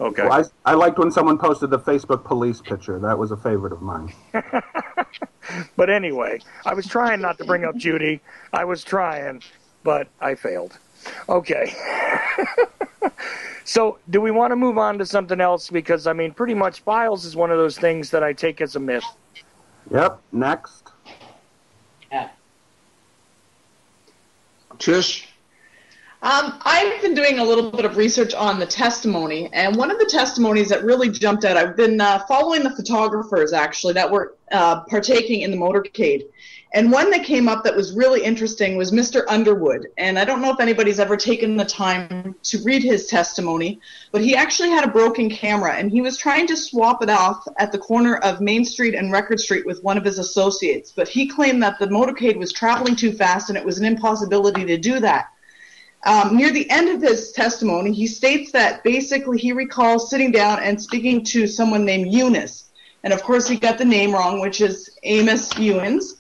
Okay. Well, I liked when someone posted the Facebook police picture. That was a favorite of mine. But anyway, I was trying not to bring up Judy. I was trying, but I failed. Okay. So, do we want to move on to something else? Because, pretty much Files is one of those things that I take as a myth. Yep. Next. Yeah. Trish? I've been doing a little bit of research on the testimony, and one of the testimonies that really jumped out, I've been following the photographers, actually, that were partaking in the motorcade. And one that came up that was really interesting was Mr. Underwood. And I don't know if anybody's ever taken the time to read his testimony, but he actually had a broken camera, and he was trying to swap it off at the corner of Main Street and Record Street with one of his associates. But he claimed that the motorcade was traveling too fast, and it was an impossibility to do that. Near the end of his testimony, he states that basically he recalls sitting down and speaking to someone named Eunice. And, of course, he got the name wrong, which is Amos Ewens.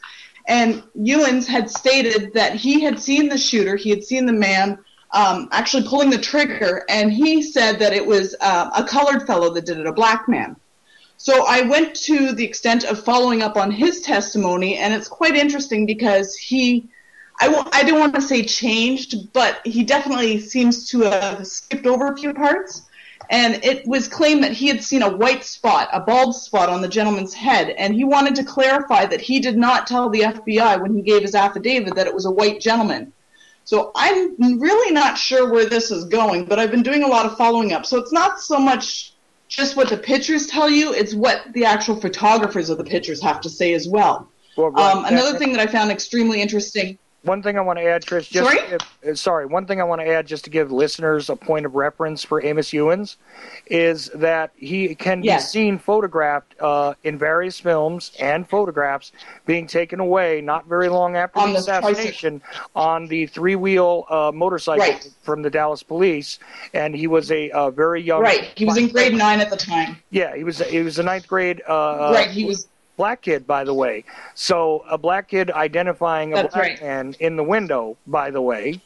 And Ewens had stated that he had seen the shooter, he had seen the man actually pulling the trigger, and he said that it was a colored fellow that did it, a black man. So I went to the extent of following up on his testimony, and it's quite interesting because I don't want to say changed, but he definitely seems to have skipped over a few parts. And it was claimed that he had seen a white spot, a bald spot on the gentleman's head, and he wanted to clarify that he did not tell the FBI when he gave his affidavit that it was a white gentleman. So I'm really not sure where this is going, but I've been doing a lot of following up. So it's not so much just what the pictures tell you. It's what the actual photographers of the pictures have to say as well. Another thing that I found extremely interesting. One thing I want to add, Chris. One thing I want to add, just to give listeners a point of reference for Amos Ewins, is that he can be seen photographed in various films and photographs being taken away not very long after the assassination on the three-wheel motorcycle from the Dallas police, and he was a very young. Right, he was in grade 9 at the time. Yeah, he was a ninth grade. He was. Black kid, by the way. So a black kid identifying a black man in the window, by the way,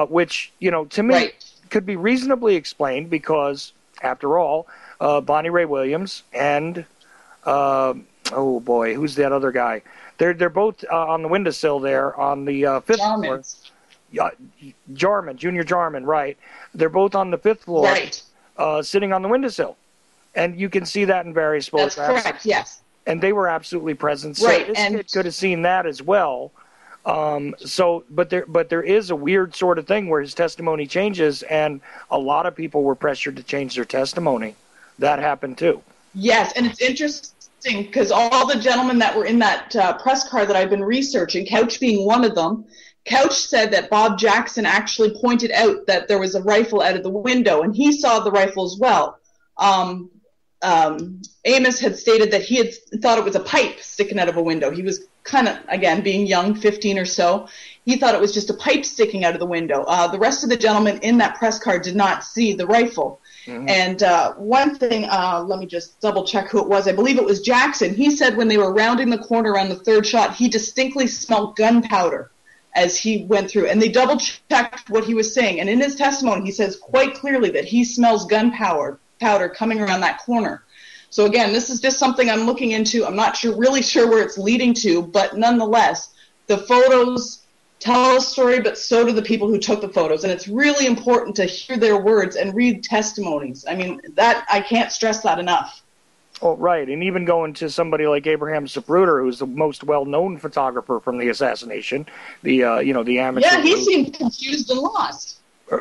which, to me could be reasonably explained because, after all, Bonnie Ray Williams and, who's that other guy? They're both on the windowsill there on the fifth floor. Junior Jarman, right. They're both on the fifth floor, sitting on the windowsill. And you can see that in various photographs. That's correct, yes. And they were absolutely present. So this kid could have seen that as well. But there is a weird sort of thing where his testimony changes, and a lot of people were pressured to change their testimony. That happened too. Yes, and it's interesting because all the gentlemen that were in that press car that I've been researching, Couch being one of them, Couch said that Bob Jackson actually pointed out that there was a rifle out of the window, and he saw the rifle as well. Amos had stated that he had thought it was a pipe sticking out of a window. He was kind of, again, being young, 15 or so, he thought it was just a pipe sticking out of the window. The rest of the gentlemen in that press car did not see the rifle. Mm-hmm. And one thing, let me just double check who it was. I believe it was Jackson. He said when they were rounding the corner around the third shot, he distinctly smelled gunpowder as he went through. And they double checked what he was saying. And in his testimony, he says quite clearly that he smells gunpowder coming around that corner. So again, this is just something I'm looking into. I'm not really sure where it's leading to, but nonetheless, the photos tell a story, but so do the people who took the photos. And it's really important to hear their words and read testimonies. I mean, that I can't stress that enough. Oh, right. And even going to somebody like Abraham Zapruder, who's the most well-known photographer from the assassination, the amateur. Yeah, he seemed confused and lost.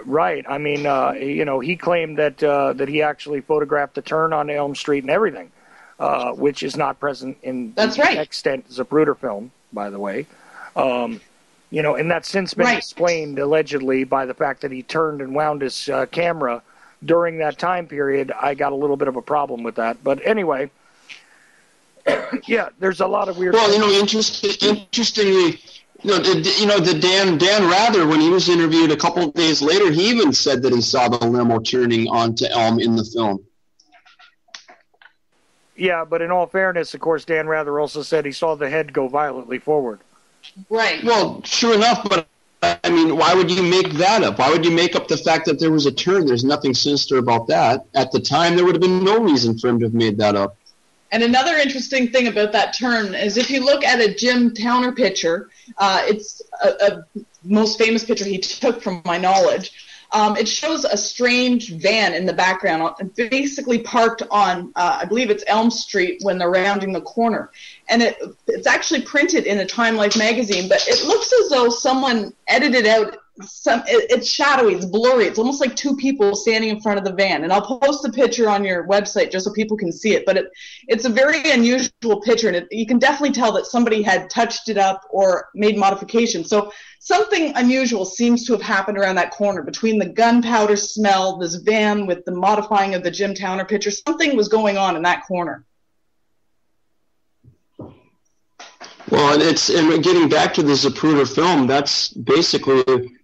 Right. I mean, he claimed that he actually photographed the turn on Elm Street and everything, which is not present in the extant Zapruder film, by the way. And that's since been explained, allegedly, by the fact that he turned and wound his camera during that time period. I got a little bit of a problem with that. But anyway, yeah, there's a lot of weird... Well, interestingly... the Dan Rather, when he was interviewed a couple of days later, he even said that he saw the limo turning onto Elm in the film. Yeah, but in all fairness, of course, Dan Rather also said he saw the head go violently forward. Right. Well, sure enough, but I mean, why would you make that up? Why would you make up the fact that there was a turn? There's nothing sinister about that. At the time, there would have been no reason for him to have made that up. And another interesting thing about that turn is if you look at a Jim Towner picture, it's a most famous picture he took from my knowledge. It shows a strange van in the background, basically parked on, I believe it's Elm Street when they're rounding the corner. And it's actually printed in a Time Life magazine, but it looks as though someone edited out it's shadowy, it's blurry. It's almost like two people standing in front of the van. And I'll post the picture on your website just so people can see it. But it's a very unusual picture, and you can definitely tell that somebody had touched it up or made modifications. So something unusual seems to have happened around that corner between the gunpowder smell, this van with the modifying of the Jim Towner picture. Something was going on in that corner. Well, and getting back to the Zapruder film, that's basically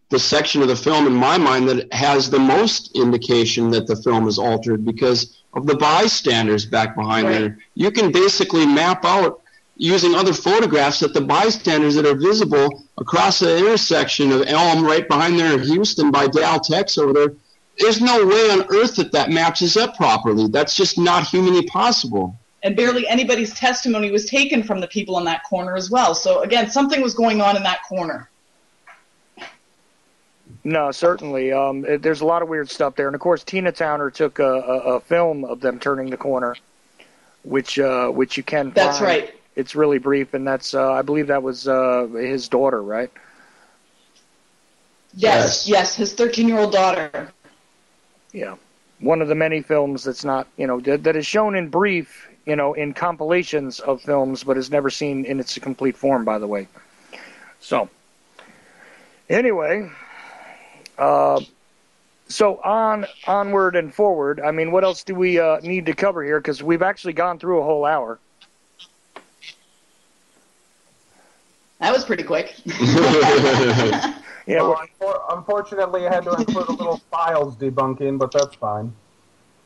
the section of the film in my mind that has the most indication that the film is altered because of the bystanders back behind there. You can basically map out using other photographs that the bystanders that are visible across the intersection of Elm right behind there in Houston by Dal Tex over there. There's no way on earth that matches up properly. That's just not humanly possible. And barely anybody's testimony was taken from the people in that corner as well. So, again, something was going on in that corner. No, certainly. There's a lot of weird stuff there. And, of course, Tina Towner took a film of them turning the corner, which you can find. That's right. It's really brief, and that's I believe that was his daughter, right? Yes, his 13-year-old daughter. Yeah. one of the many films that's not, that is shown in brief, in compilations of films, but is never seen in its complete form, by the way. So, anyway, so onward and forward. I mean, what else do we need to cover here? Because we've actually gone through a whole hour. That was pretty quick. Yeah. Well, unfortunately, I had to include a little files debunking, but that's fine.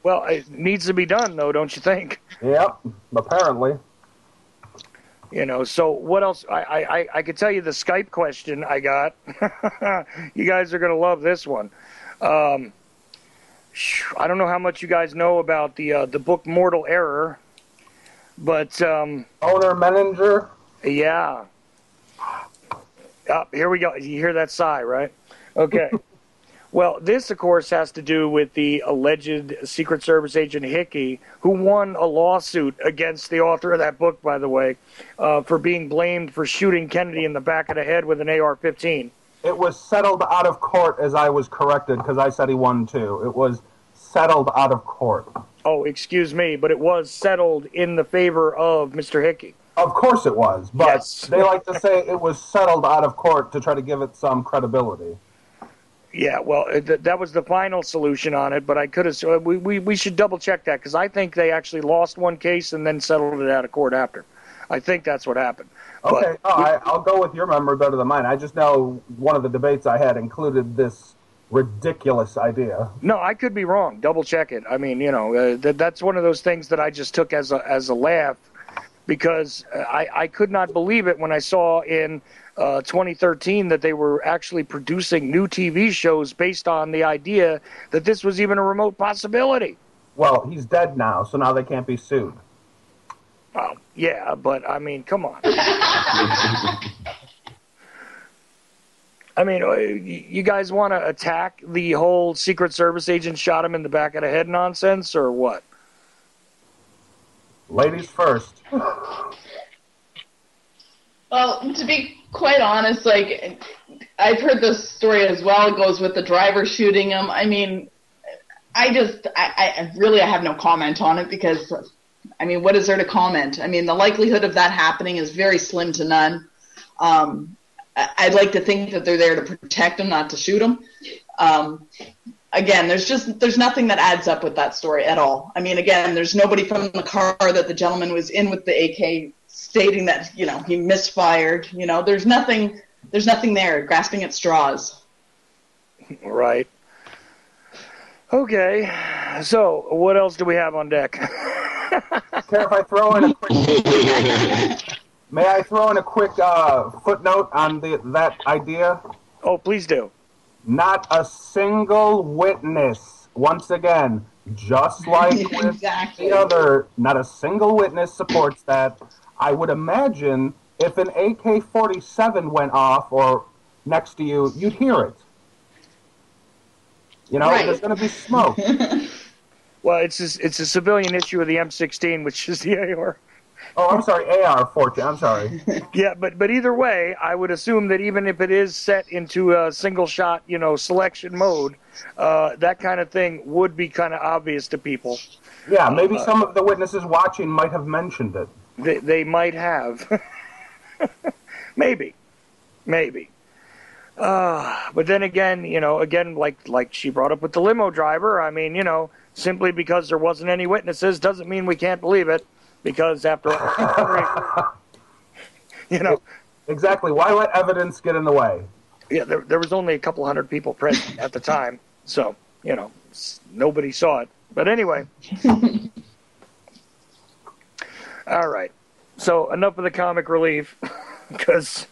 Well, it needs to be done, though, don't you think? Yep, apparently. So what else? I could tell you the Skype question I got. You guys are going to love this one. I don't know how much you guys know about the book Mortal Error, but Owner Menninger? Yeah. Here we go. You hear that sigh, right? Okay. Well, this, of course, has to do with the alleged Secret Service agent Hickey, who won a lawsuit against the author of that book, by the way, for being blamed for shooting Kennedy in the back of the head with an AR-15. It was settled out of court, as I was corrected, because I said he won too. It was settled out of court. Oh, excuse me, but it was settled in the favor of Mr. Hickey. Of course it was, but yes. They like to say it was settled out of court to try to give it some credibility. Yeah, well, that was the final solution on it, but I could have. We should double check that, because I think they actually lost one case and then settled it out of court after. I think that's what happened. Okay, I'll go with your memory better than mine. I just know one of the debates I had included this ridiculous idea. No, I could be wrong. Double check it. I mean, that's one of those things that I just took as a laugh, because I could not believe it when I saw in 2013 that they were actually producing new TV shows based on the idea that this was even a remote possibility. Well, he's dead now, so now they can't be sued. Oh, yeah, but I mean, come on. I mean, you guys want to attack the whole Secret Service agent shot him in the back of the head nonsense, or what? Ladies first. Well, to be quite honest, like, I've heard this story as well. It goes with the driver shooting him. I mean, I really have no comment on it, because, I mean, what is there to comment? I mean, the likelihood of that happening is very slim to none. I'd like to think that they're there to protect him, not to shoot him. Again, there's nothing that adds up with that story at all. I mean, again, there's nobody from the car that the gentleman was in with the AK stating that, he misfired. There's nothing there, grasping at straws. Right. Okay, so what else do we have on deck? Care if I throw in a quick... May I throw in a quick footnote on that idea? Oh, please do. Not a single witness, once again, just like with exactly. the other, not a single witness supports that. I would imagine if an AK-47 went off or next to you, you'd hear it. Right. There's going to be smoke. Well, it's a civilian issue of the M16, which is the AR. Oh, I'm sorry, AR-14, I'm sorry. Yeah, but either way, I would assume that even if it is set into a single-shot, selection mode, that kind of thing would be kind of obvious to people. Yeah, maybe some of the witnesses watching might have mentioned it. They might have. Maybe. But then again, like she brought up with the limo driver, I mean, simply because there wasn't any witnesses doesn't mean we can't believe it, because after all, Exactly. Why let evidence get in the way? Yeah, there was only a couple hundred people present at the time, so, nobody saw it. But anyway. All right. So enough of the comic relief, because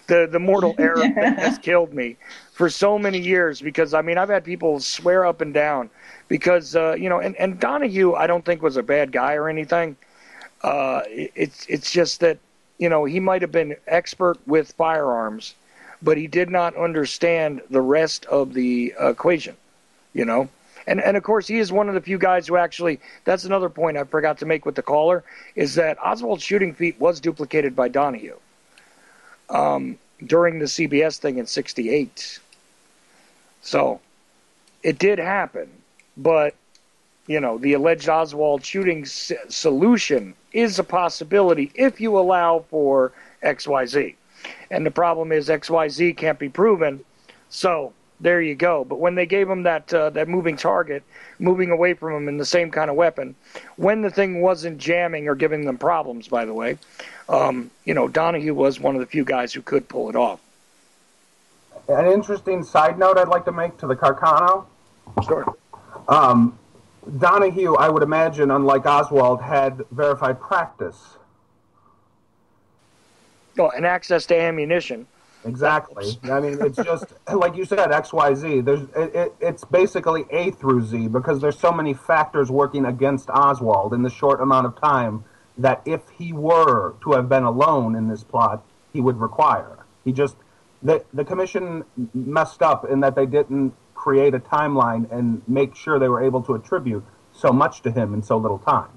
the mortal error has killed me for so many years, because, I mean, I've had people swear up and down because, and Donahue I don't think was a bad guy or anything. It's just that, he might have been expert with firearms, but he did not understand the rest of the equation, And of course, he is one of the few guys who actually, that's another point I forgot to make with the caller, is that Oswald's shooting feat was duplicated by Donahue during the CBS thing in '68. So it did happen, but the alleged Oswald shooting solution is a possibility if you allow for XYZ. And the problem is XYZ can't be proven, so there you go. But when they gave him that moving target, moving away from him in the same kind of weapon, when the thing wasn't jamming or giving them problems, by the way, Donahue was one of the few guys who could pull it off. An interesting side note I'd like to make to the Carcano. Sure. Donahue, I would imagine, unlike Oswald, had verified practice. Oh, and access to ammunition. Exactly. I mean, it's just, like you said, XYZ. It's basically A through Z, because there's so many factors working against Oswald in the short amount of time that if he were to have been alone in this plot, he would require. The commission messed up in that they didn't create a timeline and make sure they were able to attribute so much to him in so little time.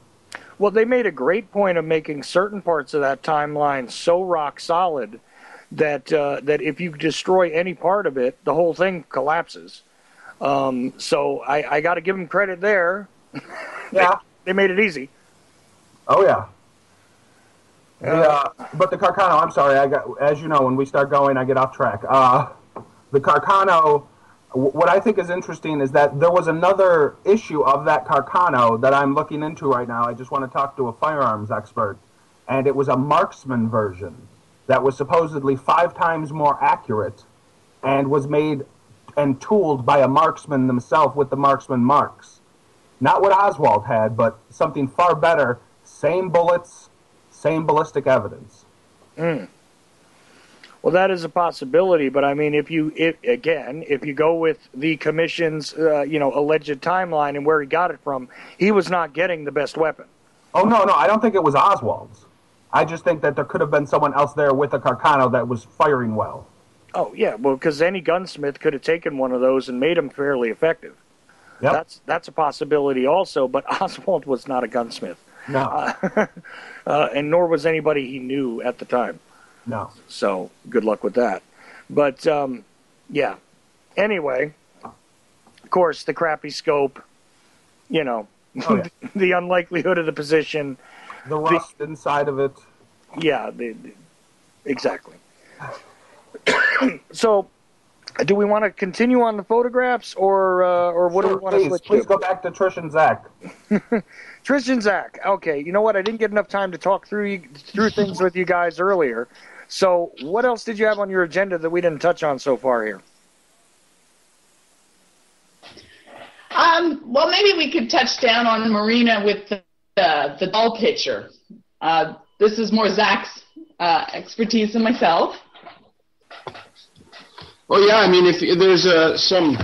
Well, they made a great point of making certain parts of that timeline so rock solid that if you destroy any part of it, the whole thing collapses. So I got to give them credit there. Yeah. They made it easy. Oh, yeah. But the Carcano, I'm sorry, as you know, when we start going, I get off track. The Carcano, what I think is interesting is that there was another issue of that Carcano that I'm looking into right now. I just want to talk to a firearms expert. And it was a marksman version that was supposedly 5 times more accurate and was made and tooled by a marksman himself with the marksman marks. Not what Oswald had, but something far better. Same bullets, same ballistic evidence. Well, that is a possibility, but I mean, if you go with the commission's, alleged timeline and where he got it from, he was not getting the best weapon. Oh, no, I don't think it was Oswald's. I just think that there could have been someone else there with a Carcano that was firing well. Oh, yeah, well, because any gunsmith could have taken one of those and made them fairly effective. Yep. That's a possibility also, but Oswald was not a gunsmith. No. And nor was anybody he knew at the time. No. So good luck with that. But, yeah. Anyway, of course, the crappy scope, Oh, yeah. the unlikelihood of the position. The rust inside of it. Yeah, exactly. So, do we want to continue on the photographs, or what do we want to switch to? Please go back to Trish and Zach. Trish and Zach. Okay, you know what? I didn't get enough time to talk through things with you guys earlier. So, what else did you have on your agenda that we didn't touch on so far here? Well, maybe we could touch down on Marina with the doll picture. This is more Zach's expertise than myself. Well, yeah, I mean, if there's some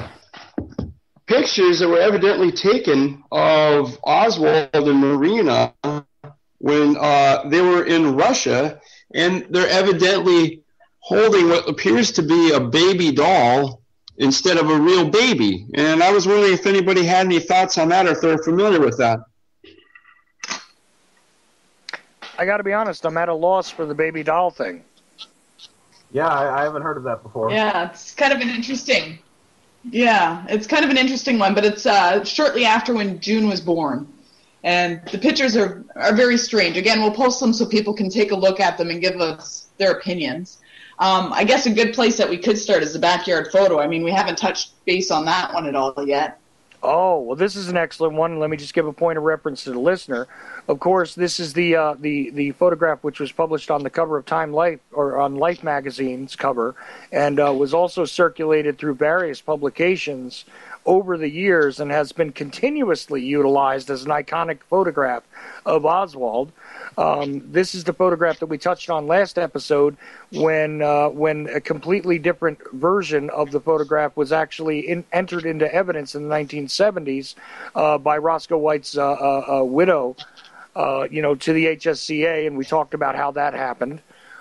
pictures that were evidently taken of Oswald and Marina when they were in Russia, and they're evidently holding what appears to be a baby doll instead of a real baby. And I was wondering if anybody had any thoughts on that or if they're familiar with that. I got to be honest, I'm at a loss for the baby doll thing. Yeah, I haven't heard of that before. Yeah, it's kind of an interesting. Yeah, it's kind of an interesting one, but it's shortly after when June was born. And the pictures are very strange. Again, we'll post them so people can take a look at them and give us their opinions. I guess a good place that we could start is the backyard photo. I mean, we haven't touched base on that one at all yet. Oh, well, this is an excellent one. Let me just give a point of reference to the listener. Of course, this is the photograph which was published on the cover of Time Life, or on Life magazine's cover, and was also circulated through various publications over the years and has been continuously utilized as an iconic photograph of Oswald. This is the photograph that we touched on last episode when a completely different version of the photograph was actually entered into evidence in the 1970s by Roscoe White's widow, to the HSCA, and we talked about how that happened.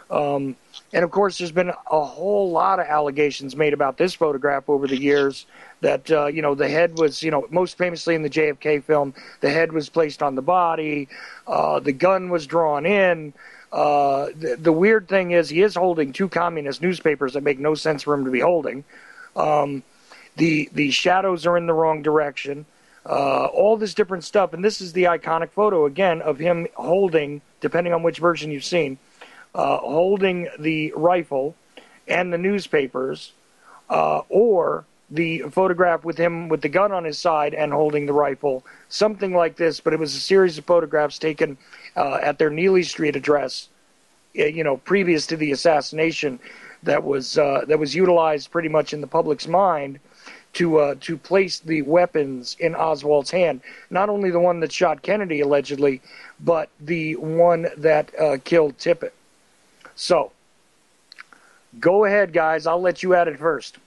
And, of course, there's been a whole lot of allegations made about this photograph over the years that, the head was, most famously in the JFK film, the head was placed on the body, the gun was drawn in. The weird thing is he is holding 2 communist newspapers that make no sense for him to be holding. The shadows are in the wrong direction. all this different stuff. And this is the iconic photo, again, of him holding, depending on which version you've seen, holding the rifle and the newspapers, or the photograph with him with the gun on his side and holding the rifle, something like this. But it was a series of photographs taken at their Neely Street address, previous to the assassination, that was utilized pretty much in the public's mind to place the weapons in Oswald's hand. Not only the one that shot Kennedy, allegedly, but the one that killed Tippit. So, go ahead, guys. I'll let you at it first.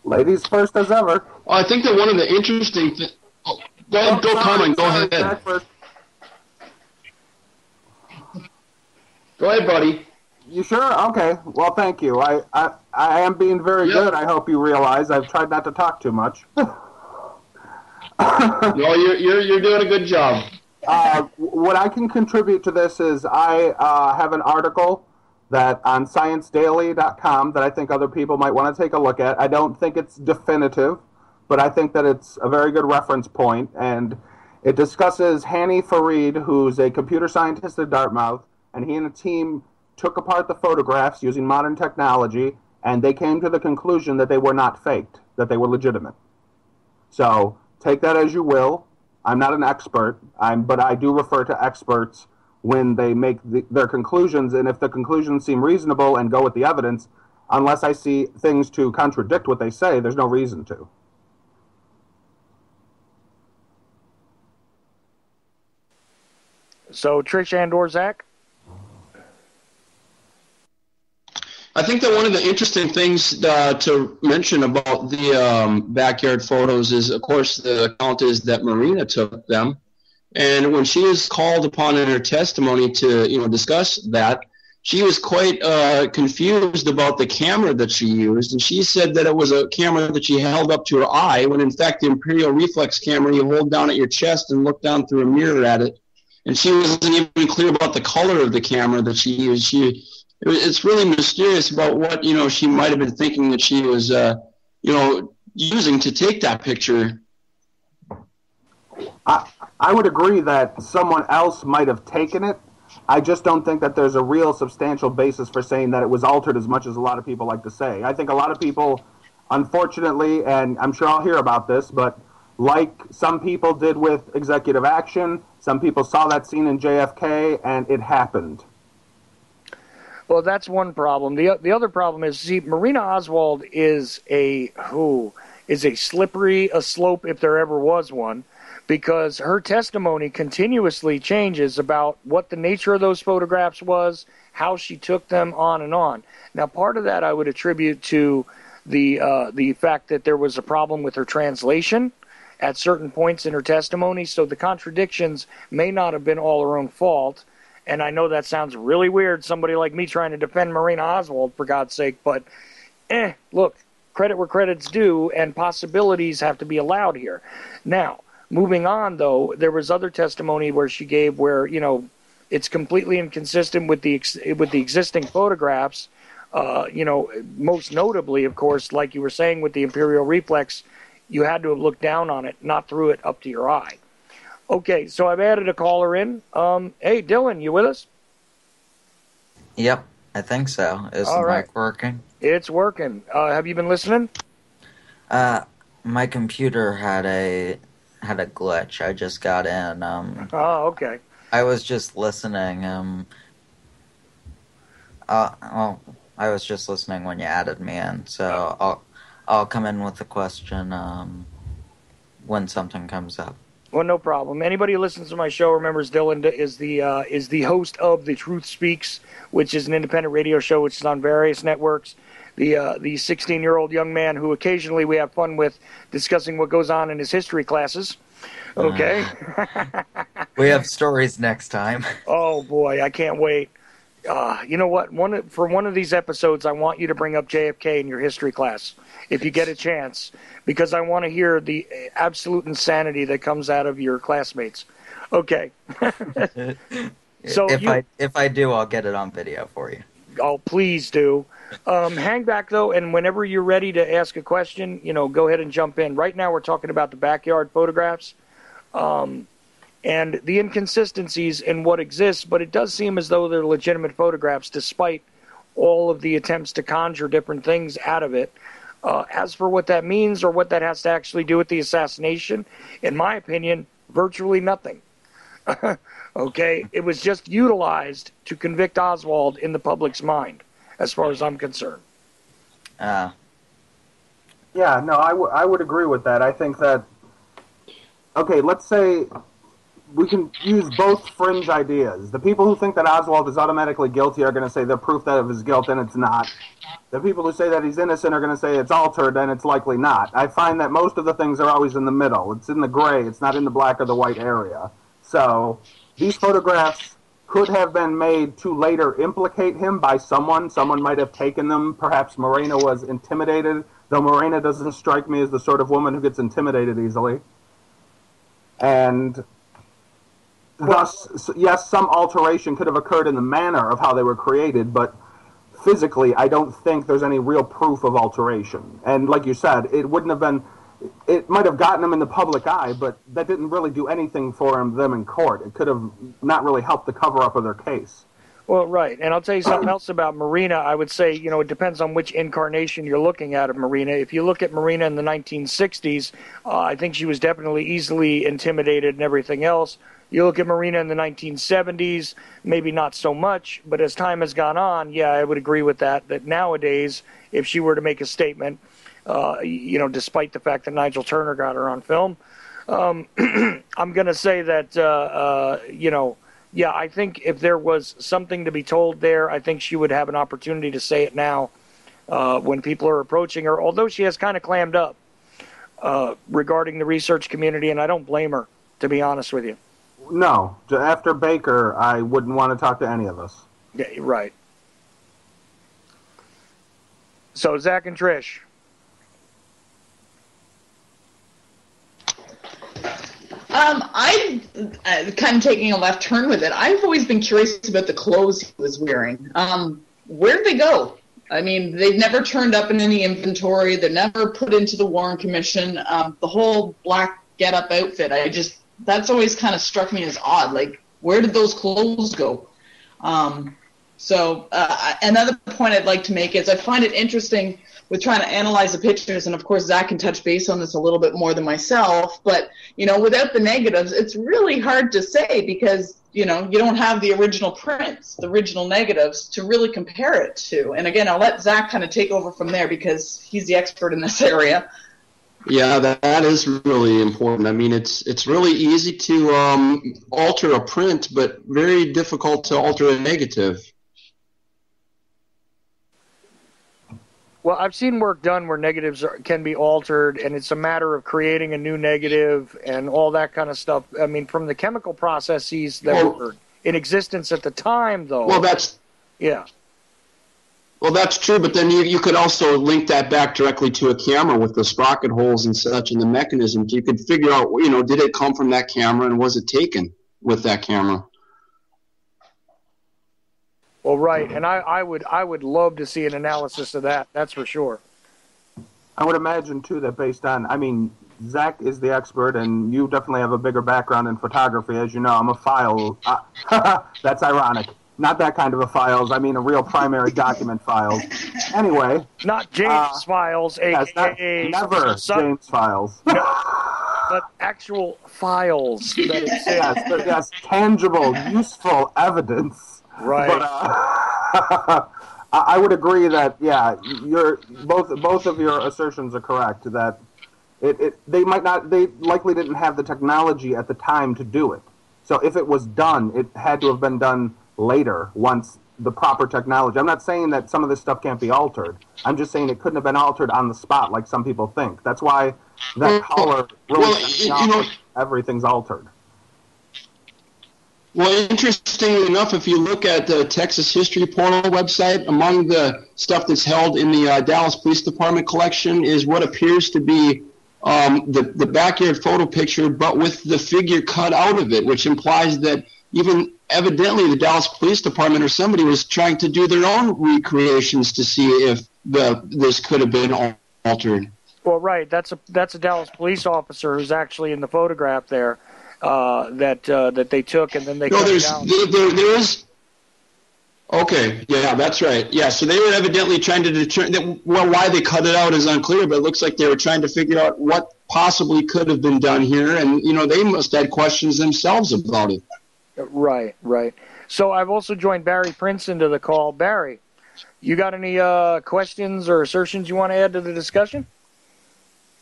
Ladies first as ever. Well, I think that one of the interesting things... Oh, go ahead, go ahead. Go ahead, buddy. You sure? Okay. Well, thank you. I am being very good. I hope you realize I've tried not to talk too much. No, you're doing a good job. What I can contribute to this is I have an article that on ScienceDaily.com that I think other people might want to take a look at. I don't think it's definitive, but I think that it's a very good reference point, and it discusses Hani Farid, who's a computer scientist at Dartmouth, and he and a team took apart the photographs using modern technology, and they came to the conclusion that they were not faked, that they were legitimate. So take that as you will. I'm not an expert, but I do refer to experts when they make their conclusions, and if the conclusions seem reasonable and go with the evidence, unless I see things to contradict what they say, there's no reason to. So, Trish and/or Zach? I think that one of the interesting things to mention about the backyard photos is, of course, the account is that Marina took them. And when she was called upon in her testimony to, discuss that, she was quite confused about the camera that she used. And she said that it was a camera that she held up to her eye, when in fact the Imperial Reflex camera you hold down at your chest and look down through a mirror at it. And she wasn't even clear about the color of the camera that she used. It's really mysterious about what, she might have been thinking that she was, using to take that picture. I would agree that someone else might have taken it. I just don't think that there's a real substantial basis for saying that it was altered as much as a lot of people like to say. I think a lot of people, unfortunately, and I'm sure I'll hear about this, but like some people did with executive action, some people saw that scene in JFK and it happened. Well, that's one problem. The other problem is, see, Marina Oswald is a slippery slope if there ever was one, because her testimony continuously changes about what the nature of those photographs was, how she took them, on and on. Now, part of that I would attribute to the fact that there was a problem with her translation at certain points in her testimony, so the contradictions may not have been all her own fault. And I know that sounds really weird, somebody like me trying to defend Marina Oswald, for God's sake, but look, credit where credit's due, and possibilities have to be allowed here. Now, moving on, though, there was other testimony where she gave where, it's completely inconsistent with the existing photographs, most notably, of course, like you were saying with the Imperial Reflex, you had to have looked down on it, not through it up to your eye. Okay, so I've added a caller in. Hey, Dylan, you with us? Yep, I think so. Is the mic working? It's working. Have you been listening? My computer had a glitch. I just got in. Okay. I was just listening. I was just listening when you added me in. So I'll come in with a question when something comes up. Well, no problem. Anybody who listens to my show remembers Dylan is the host of The Truth Speaks, which is an independent radio show which is on various networks. The 16-year-old young man who occasionally we have fun with discussing what goes on in his history classes. Okay. We have stories next time. Oh, boy, I can't wait. You know what? For one of these episodes, I want you to bring up JFK in your history class, if you get a chance, because I want to hear the absolute insanity that comes out of your classmates. Okay. So if I do, I'll get it on video for you. Oh, please do. Hang back, though, and whenever you're ready to ask a question, go ahead and jump in. Right now we're talking about the backyard photographs and the inconsistencies in what exists, but it does seem as though they're legitimate photographs despite all of the attempts to conjure different things out of it. As for what that means or what that has to actually do with the assassination, in my opinion, virtually nothing. Okay? It was just utilized to convict Oswald in the public's mind, as far as I'm concerned. Yeah, no, I would agree with that. I think that, okay, let's say we can use both fringe ideas. The people who think that Oswald is automatically guilty are going to say they're proof that of his guilt, and it's not. The people who say that he's innocent are going to say it's altered, and it's likely not. I find that most of the things are always in the middle. It's in the gray. It's not in the black or the white area. So these photographs could have been made to later implicate him by someone. Someone might have taken them. Perhaps Morena was intimidated, though Morena doesn't strike me as the sort of woman who gets intimidated easily. And thus, yes, some alteration could have occurred in the manner of how they were created, but physically, I don't think there's any real proof of alteration. And like you said, it wouldn't have been, it might have gotten them in the public eye, but that didn't really do anything for them in court. It could have not really helped the cover-up of their case. Well, right. And I'll tell you something else about Marina. I would say, it depends on which incarnation you're looking at of Marina. If you look at Marina in the 1960s, I think she was definitely easily intimidated and everything else. You look at Marina in the 1970s, maybe not so much, but as time has gone on, yeah, I would agree with that nowadays, if she were to make a statement, despite the fact that Nigel Turner got her on film, I'm going to say that, yeah, I think if there was something to be told there, I think she would have an opportunity to say it now when people are approaching her, although she has kind of clammed up regarding the research community, and I don't blame her, to be honest with you. No, after Baker, I wouldn't want to talk to any of us. Yeah, right. So, Zach and Trish. I'm kind of taking a left turn with it. I've always been curious about the clothes he was wearing. Where'd they go? I mean, they've never turned up in any inventory. They're never put into the Warren Commission. The whole black get-up outfit, that's always kind of struck me as odd. Like, where did those clothes go? So another point I'd like to make is I find it interesting with trying to analyze the pictures, and of course Zach can touch base on this a little bit more than myself, but, without the negatives, it's really hard to say because, you don't have the original prints, the original negatives to really compare it to. And again, I'll let Zach kind of take over from there because he's the expert in this area. Yeah, that is really important. I mean, it's really easy to alter a print, but very difficult to alter a negative. Well, I've seen work done where negatives can be altered, and it's a matter of creating a new negative and all that kind of stuff. I mean, from the chemical processes that were in existence at the time, though. Well, yeah. Well, that's true, but then you could also link that back directly to a camera with the sprocket holes and such and the mechanisms. You could figure out, did it come from that camera and was it taken with that camera? Well, right, and I would love to see an analysis of that. That's for sure. I would imagine too that based on, Zach is the expert, and you definitely have a bigger background in photography, as you know. I'm a file. That's ironic. Not that kind of a files. I mean, a real primary document files. Anyway, not James Files, aka never James Files. No, but actual files. Yes, tangible, useful evidence. Right. But I would agree that both of your assertions are correct. That they likely didn't have the technology at the time to do it. So if it was done, it had to have been done later once the proper technology. I'm not saying that some of this stuff can't be altered. I'm just saying it couldn't have been altered on the spot like some people think. That's why that color really everything's altered. Well, interestingly enough, if you look at the Texas History Portal website, among the stuff that's held in the Dallas Police Department collection is what appears to be the backyard photo picture, but with the figure cut out of it, which implies that even evidently the Dallas Police Department or somebody was trying to do their own recreations to see if this could have been altered. Well, right. That's a Dallas police officer who's actually in the photograph there that they took, and then they cut it down. There is. Okay, yeah, that's right. Yeah, so they were evidently trying to determine. Well, why they cut it out is unclear, but it looks like they were trying to figure out what possibly could have been done here, and they must have had questions themselves about it. Right. So I've also joined Barry Prince into the call. Barry, you got any questions or assertions you want to add to the discussion?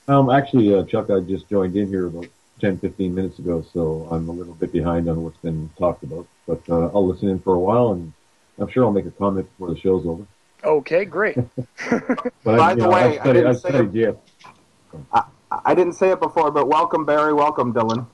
Actually, Chuck, I just joined in here about 10, 15 minutes ago, so I'm a little bit behind on what's been talked about. But I'll listen in for a while, and I'm sure I'll make a comment before the show's over. Okay, great. By the way, I didn't say it before, but welcome, Barry. Welcome, Dylan.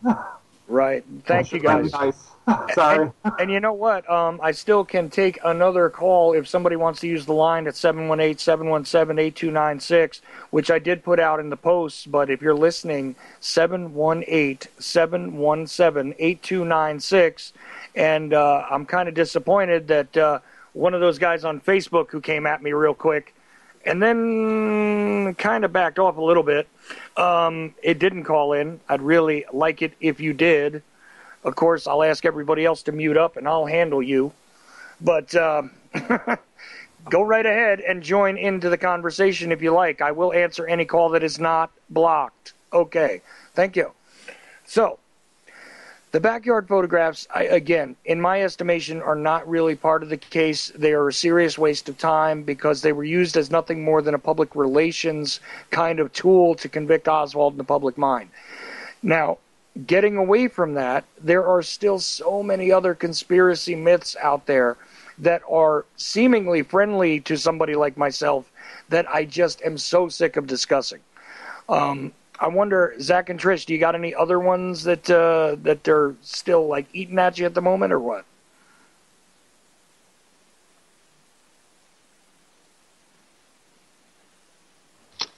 Right. Thank you, guys. Nice. Sorry. And you know what? I still can take another call if somebody wants to use the line at 718-717-8296, which I did put out in the posts. But if you're listening, 718-717-8296. And I'm kind of disappointed that one of those guys on Facebook who came at me real quick and then kind of backed off a little bit, it didn't call in. I'd really like it if you did. Of course, I'll ask everybody else to mute up, and I'll handle you. But go right ahead and join into the conversation if you like. I will answer any call that is not blocked. Okay, thank you. So, the backyard photographs, again, in my estimation, are not really part of the case. They are a serious waste of time because they were used as nothing more than a public relations kind of tool to convict Oswald in the public mind. Now, getting away from that, there are still so many other conspiracy myths out there that are seemingly friendly to somebody like myself that I just am so sick of discussing. I wonder, Zach and Trish, do you got any other ones that they're still like eating at you at the moment, or what?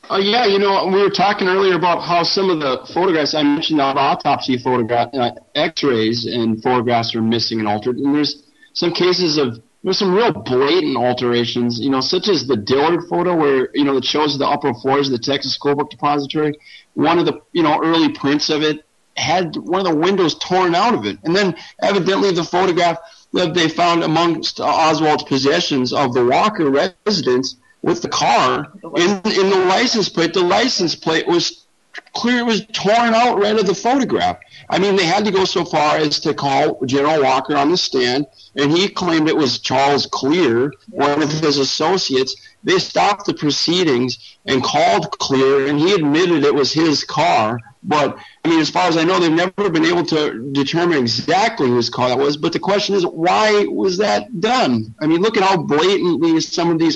Yeah, we were talking earlier about how some of the photographs, I mentioned the autopsy photograph, X-rays and photographs are missing and altered, and there's some cases of there's some real blatant alterations, such as the Dillard photo where, it shows the upper floors of the Texas School Book Depository. One of the, early prints of it had one of the windows torn out of it. And then evidently the photograph that they found amongst Oswald's possessions of the Walker residence with the car in the license plate was clear. It was torn out right of the photograph. I mean, they had to go so far as to call General Walker on the stand, and he claimed it was Charles Clear, one of his associates. They stopped the proceedings and called Clear, and he admitted it was his car. But, I mean, as far as I know, they've never been able to determine exactly whose car that was. But the question is, why was that done? I mean, look at how blatantly some of these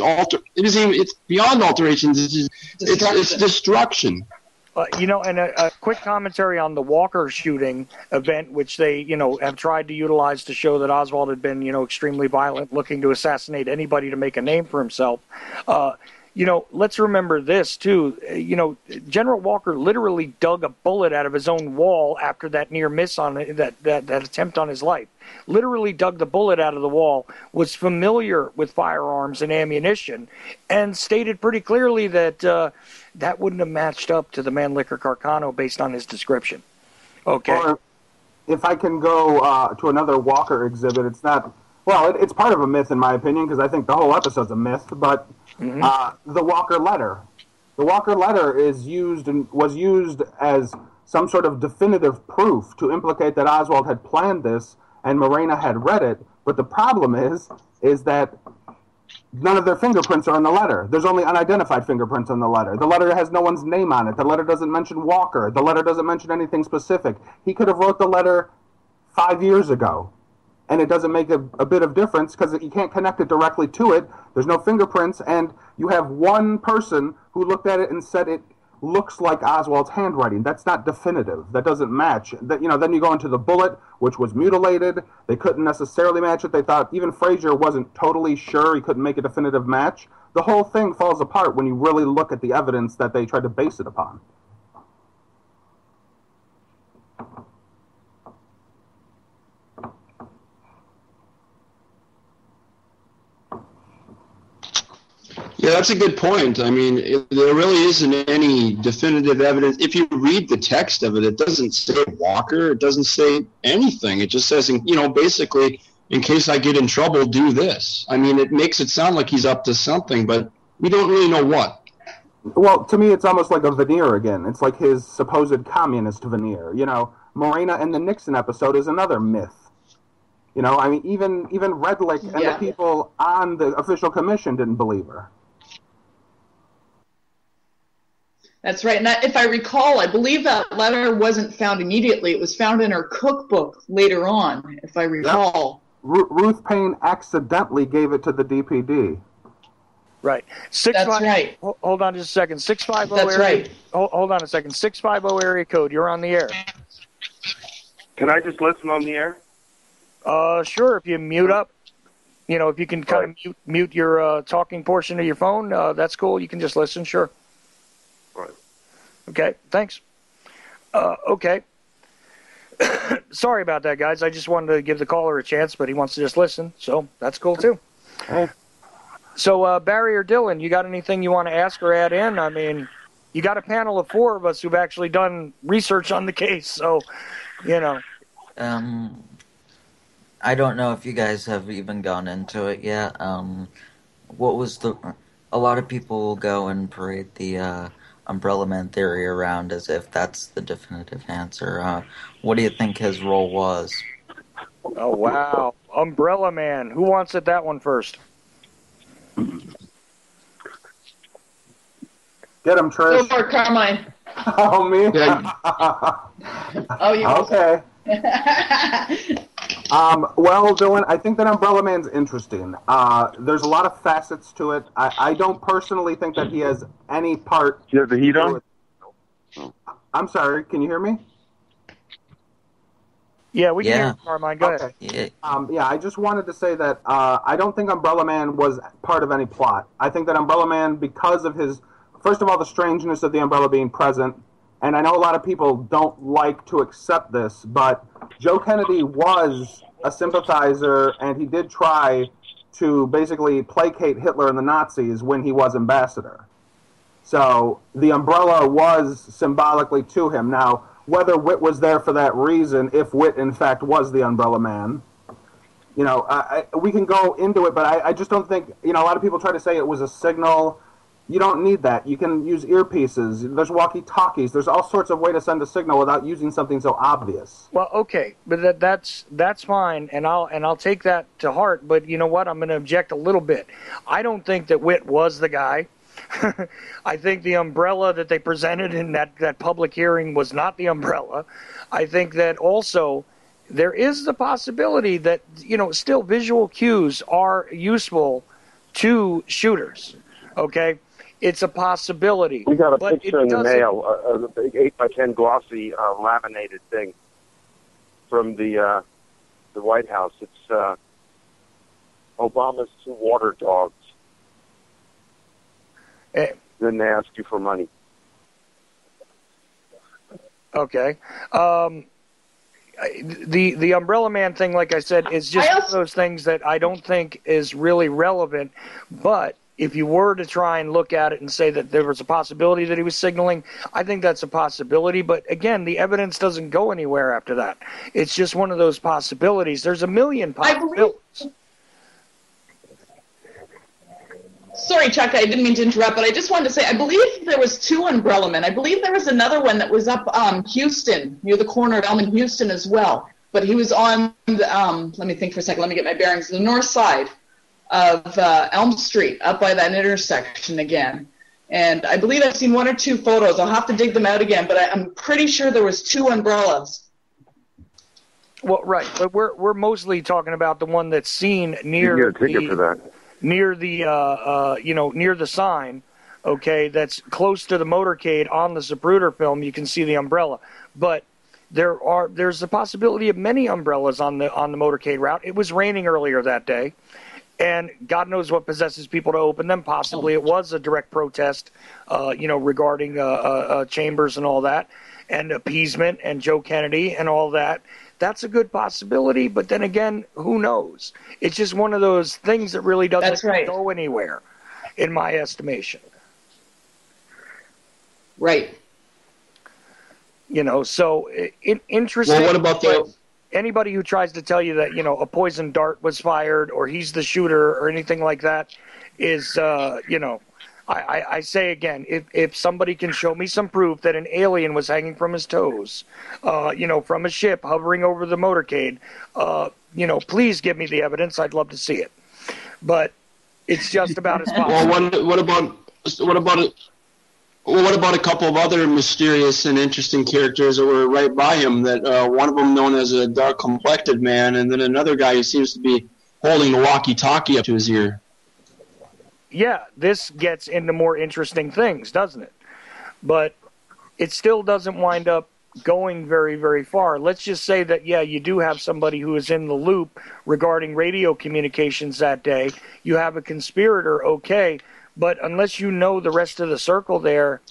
it's beyond alterations. It's destruction. And a quick commentary on the Walker shooting event, which they, have tried to utilize to show that Oswald had been, extremely violent, looking to assassinate anybody to make a name for himself. Let's remember this, too. General Walker literally dug a bullet out of his own wall after that near miss on that attempt on his life. Literally dug the bullet out of the wall, was familiar with firearms and ammunition, and stated pretty clearly that that wouldn't have matched up to the Mannlicher Carcano based on his description. Okay. Or if I can go to another Walker exhibit, it's not, it's part of a myth in my opinion, because I think the whole episode's a myth, but the Walker letter. The Walker letter was used as some sort of definitive proof to implicate that Oswald had planned this and Morena had read it, but the problem is that none of their fingerprints are in the letter. There's only unidentified fingerprints on the letter. The letter has no one's name on it. The letter doesn't mention Walker. The letter doesn't mention anything specific. He could have wrote the letter 5 years ago, and it doesn't make a bit of difference because you can't connect it directly to it. There's no fingerprints, and you have one person who looked at it and said it looks like Oswald's handwriting. That's not definitive. That doesn't match. Then you go into the bullet, which was mutilated. They couldn't necessarily match it. They thought even Frazier wasn't totally sure. He couldn't make a definitive match. The whole thing falls apart when you really look at the evidence that they tried to base it upon. Yeah, that's a good point. I mean, there really isn't any definitive evidence. If you read the text of it, it doesn't say Walker. It doesn't say anything. It just says, basically, in case I get in trouble, do this. I mean, it makes it sound like he's up to something, but we don't really know what. Well, to me, it's almost like a veneer again. It's like his supposed communist veneer. Morena and the Nixon episode is another myth. I mean, even Redlick and the people on the official commission didn't believe her. That's right. And if I recall, I believe that letter wasn't found immediately. It was found in her cookbook later on, if I recall. Yep. Ruth Payne accidentally gave it to the DPD. Right. That's right. Hold on just a second. 650 That's area. right. Hold on a second. 650 area code. You're on the air. Can I just listen on the air? Sure. If you mute up, if you can kind of mute your talking portion of your phone, that's cool. You can just listen. Sure. Right. Okay. Thanks. Okay. Sorry about that, guys. I just wanted to give the caller a chance, but he wants to just listen, so that's cool too. Hey. So, Barry or Dylan, you got anything you want to ask or add in? I mean, you got a panel of 4 of us who've actually done research on the case, so, I don't know if you guys have even gone into it yet. What was a lot of people will go and parade the Umbrella Man theory around as if that's the definitive answer. What do you think his role was? Oh, wow. Umbrella Man. Who wants it that one first? Get him, Trish. Go for it, Carmine. Oh, me? Yeah. Oh, you okay. Well, Dylan, I think that Umbrella Man's interesting. There's a lot of facets to it. I don't personally think that he has any part. Do you have the heat on? I'm sorry, can you hear me? Yeah, we can hear you, Carmine. Go ahead. Yeah. I just wanted to say that I don't think Umbrella Man was part of any plot. I think that Umbrella Man, because of his, first of all, the strangeness of the umbrella being present, and I know a lot of people don't like to accept this, but Joe Kennedy was a sympathizer, and he did try to basically placate Hitler and the Nazis when he was ambassador. So the umbrella was symbolically to him. Now, whether Witt was there for that reason, if Witt, in fact, was the Umbrella Man, we can go into it, but I just don't think, a lot of people try to say it was a signal. You don't need that. You can use earpieces. There's walkie-talkies. There's all sorts of way to send a signal without using something so obvious. Well, okay, but that's fine, and I'll take that to heart. But you know what? I'm going to object a little bit. I don't think that Witt was the guy. I think the umbrella that they presented in that public hearing was not the umbrella. I think that also there is the possibility that, still visual cues are useful to shooters. Okay? It's a possibility. We got a picture in the mail, a big 8x10 glossy laminated thing from the White House. It's Obama's 2 water dogs. Then they ask you for money. Okay. The Umbrella Man thing, like I said, is just one of those things that I don't think is really relevant. But if you were to try and look at it and say that there was a possibility that he was signaling, I think that's a possibility. But again, the evidence doesn't go anywhere after that. It's just one of those possibilities. There's a million possibilities. Sorry, Chuck, I didn't mean to interrupt, but I just wanted to say, I believe there was 2 Umbrella Men. I believe there was another one that was up Houston, near the corner of Elm and Houston as well. But he was on the, let me think for a second, let me get my bearings, the north side of Elm Street, up by that intersection again. And I believe I've seen 1 or 2 photos. I'll have to dig them out again, but I'm pretty sure there was 2 umbrellas. Well, right, but we're mostly talking about the one that's seen near you get a ticket for that. Near the near the sign, okay, that's close to the motorcade on the Zapruder film. You can see the umbrella, but there's the possibility of many umbrellas on the motorcade route. It was raining earlier that day, and God knows what possesses people to open them. Possibly it was a direct protest, regarding Chambers and all that, and appeasement and Joe Kennedy and all that. That's a good possibility, but then again, who knows? It's just one of those things that really doesn't go anywhere. in my estimation. Right. You know, so interesting. Well, what about anybody who tries to tell you that, you know, a poison dart was fired or he's the shooter or anything like that is, you know, I say again, if somebody can show me some proof that an alien was hanging from his toes, you know, from a ship hovering over the motorcade, you know, please give me the evidence. I'd love to see it. But it's just about as possible. Well, what about a couple of other mysterious and interesting characters that were right by him? That one of them known as a dark-complected man, and then another guy who seems to be holding the walkie-talkie up to his ear. Yeah, this gets into more interesting things, doesn't it? But it still doesn't wind up going very, very far. Let's just say that, yeah, you do have somebody who is in the loop regarding radio communications that day. You have a conspirator, okay, but unless you know the rest of the circle there,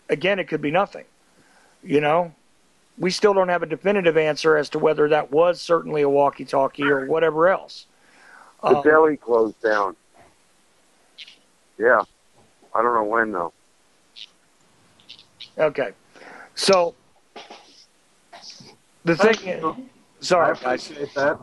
again, it could be nothing. You know? We still don't have a definitive answer as to whether that was certainly a walkie-talkie or whatever else. The deli closed down. Yeah. I don't know when, though. Okay. So, the thing is... Sorry, I appreciate that.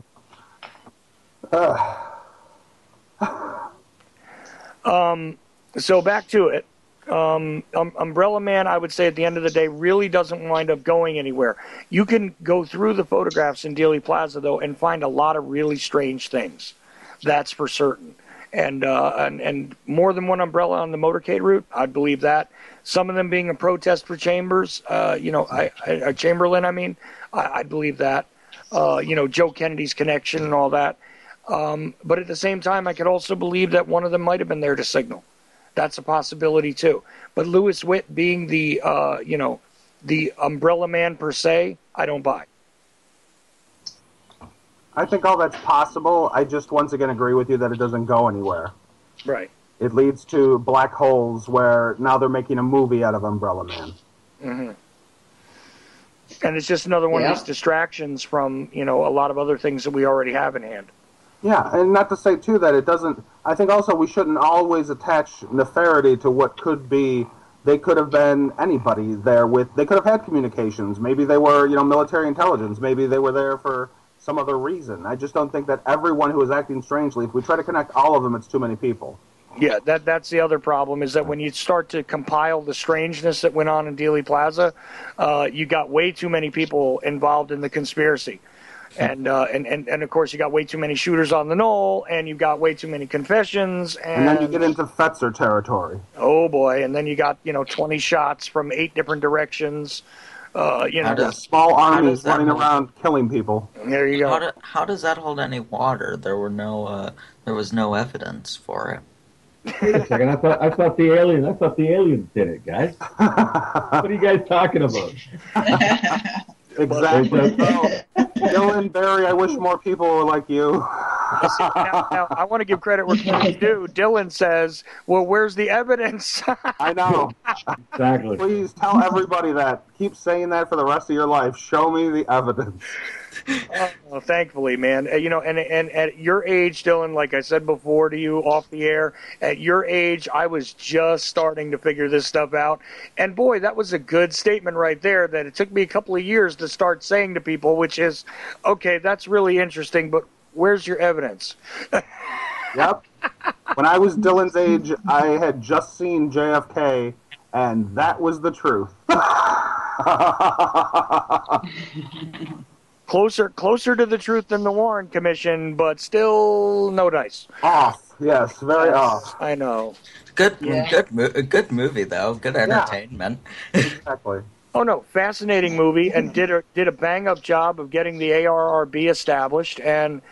So back to it. Umbrella Man, I would say at the end of the day, really doesn't wind up going anywhere. You can go through the photographs in Dealey Plaza, though, and find a lot of really strange things. That's for certain. And more than one umbrella on the motorcade route, I'd believe that. Some of them being a protest for Chambers, you know, Chamberlain, I mean, I'd believe that. You know, Joe Kennedy's connection and all that. But at the same time, I could also believe that one of them might have been there to signal. That's a possibility too. But Lewis Witt being the, you know, the umbrella man per se, I don't buy. I think all that's possible. I just once again agree with you that it doesn't go anywhere. Right. It leads to black holes where now they're making a movie out of Umbrella Man. Mm-hmm. And it's just another one of these distractions from, you know, a lot of other things that we already have in hand. Yeah, and not to say, too, that it doesn't... I think also we shouldn't always attach nefarity to what could be... They could have been anybody there with... They could have had communications. Maybe they were, you know, military intelligence. Maybe they were there for some other reason. I just don't think that everyone who is acting strangely, if we try to connect all of them, it's too many people. Yeah, that's the other problem, is that when you start to compile the strangeness that went on in Dealey Plaza, you got way too many people involved in the conspiracy. And of course, you got way too many shooters on the knoll, and you've got way too many confessions. And then you get into Fetzer territory. Oh, boy. And then you got, you know, 20 shots from 8 different directions. You know, small armies running around killing people. There you go. How does that hold any water? There was no evidence for it. Wait a second, I thought the aliens did it, guys. What are you guys talking about? Exactly. Dylan, Barry, I wish more people were like you. Now, I want to give credit where credit's due. Dylan says, well, where's the evidence? I know. Exactly. Please tell everybody that. Keep saying that for the rest of your life. Show me the evidence. Well, thankfully, man. You know, and at your age, Dylan, like I said before to you off the air, at your age, I was just starting to figure this stuff out. And boy, that was a good statement right there, that it took me a couple of years to start saying to people, which is, okay, that's really interesting, but where's your evidence? Yep. When I was Dylan's age, I had just seen JFK, and that was the truth. Closer to the truth than the Warren Commission, but still no dice. Off, yes, very off. I know. Good movie though. Good entertainment. Yeah, exactly. Oh no, fascinating movie, and did a bang up job of getting the ARRB established. And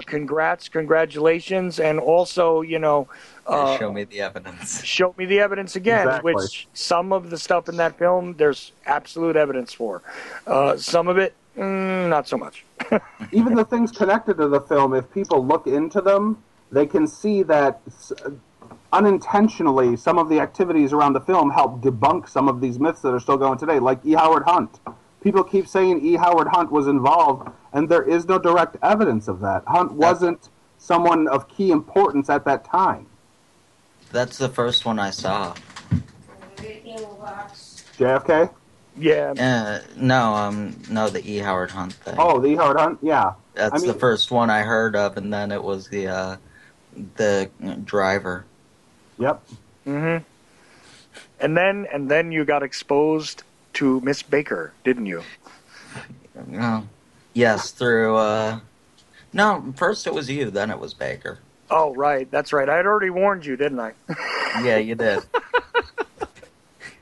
congratulations, and also, you know, show me the evidence. Show me the evidence again, exactly. Which some of the stuff in that film there's absolute evidence for. Some of it. Not so much. Even the things connected to the film, if people look into them, they can see that unintentionally some of the activities around the film help debunk some of these myths that are still going today, like E. Howard Hunt. People keep saying E. Howard Hunt was involved, and there is no direct evidence of that. Hunt wasn't someone of key importance at that time. That's the first one I saw. JFK? Yeah. No, the E. Howard Hunt thing. Oh, the E. Howard Hunt? Yeah. That's the first one I heard of, and then it was the driver. Yep. Mm-hmm. And then you got exposed to Miss Baker, didn't you? Yes, through no, first it was you, then it was Baker. Oh, right, that's right. I had already warned you, didn't I? Yeah, you did.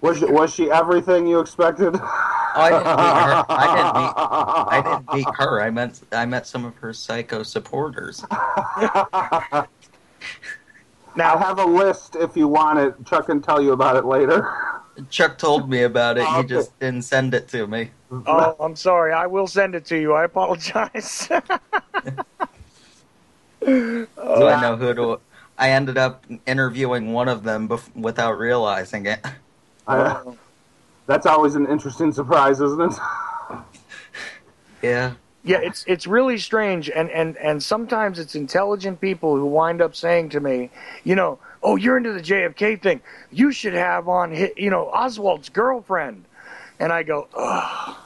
Was she everything you expected? Oh, I didn't meet her. I didn't meet her. I met some of her psycho supporters. Now, I have a list if you want it. Chuck can tell you about it later. Chuck told me about it. Okay. He just didn't send it to me. Oh, I'm sorry. I will send it to you. I apologize. So I know who to. I ended up interviewing one of them without realizing it. That's always an interesting surprise, isn't it? Yeah. Yeah, it's really strange, and sometimes it's intelligent people who wind up saying to me, oh, you're into the JFK thing. You should have on, Oswald's girlfriend. And I go, ugh.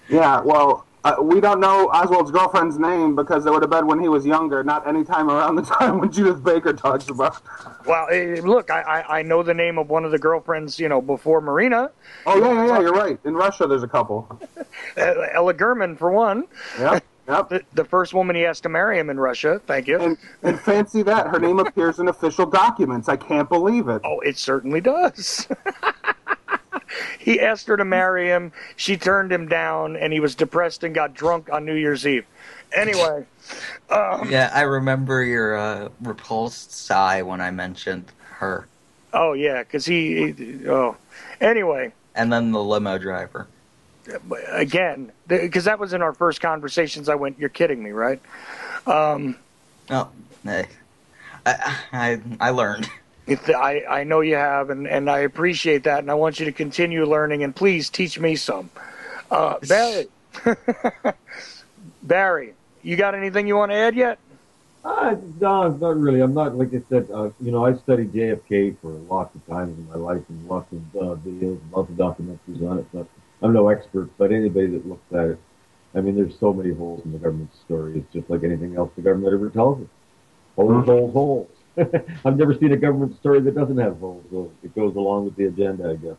Yeah, well, we don't know Oswald's girlfriend's name because it would have been when he was younger, not any time around the time when Judith Baker talks about. Well, look, I know the name of one of the girlfriends, before Marina. Oh, yeah, you're right. In Russia, there's a couple. Ella German, for one. Yep. The first woman he has to marry him in Russia. Thank you. And fancy that. Her name appears in official documents. I can't believe it. Oh, it certainly does. He asked her to marry him. She turned him down, and he was depressed and got drunk on New Year's Eve. Anyway. Yeah, I remember your repulsed sigh when I mentioned her. Oh, yeah, because Anyway. And then the limo driver. Again, because that was in our first conversations. I went, you're kidding me, right? Oh, hey. I learned. I know you have, and I appreciate that, and I want you to continue learning, and please teach me some. Barry, Barry, you got anything you want to add yet? No, not really. I'm not, like I said, I studied JFK for lots of times in my life and lots of videos, lots of documentaries on it, but I'm no expert, but anybody that looks at it, I mean, there's so many holes in the government's story. It's just like anything else the government ever tells us. Holes. I've never seen a government story that doesn't have holes, so it goes along with the agenda, I guess.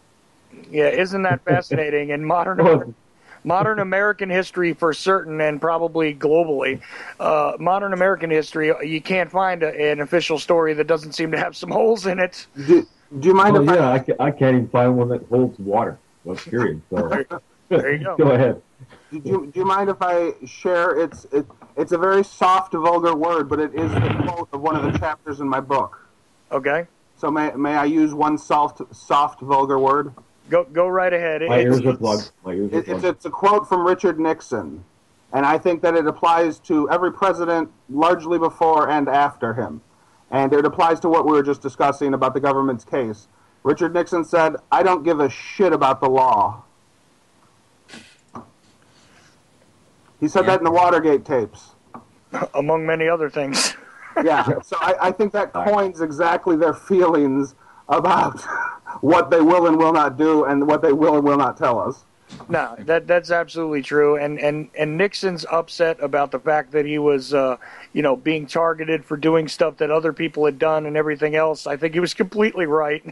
Yeah, isn't that fascinating? And modern American history, for certain, and probably globally, modern American history, you can't find an official story that doesn't seem to have some holes in it. Do you mind if I can't even find one that holds water. Well, period. So. There you go. Go ahead. Do you mind if I share? It's a very soft, vulgar word, but it is the quote of one of the chapters in my book. Okay. So may I use one soft, vulgar word? Go right ahead. My ears are plugged. It's a quote from Richard Nixon, and I think that it applies to every president, largely before and after him, and it applies to what we were just discussing about the government's case. Richard Nixon said, "I don't give a shit about the law." He said that in the Watergate tapes. Among many other things. Yeah, so I think that coins exactly their feelings about what they will and will not do and what they will and will not tell us. No, that's absolutely true. And Nixon's upset about the fact that he was, being targeted for doing stuff that other people had done and everything else. I think he was completely right.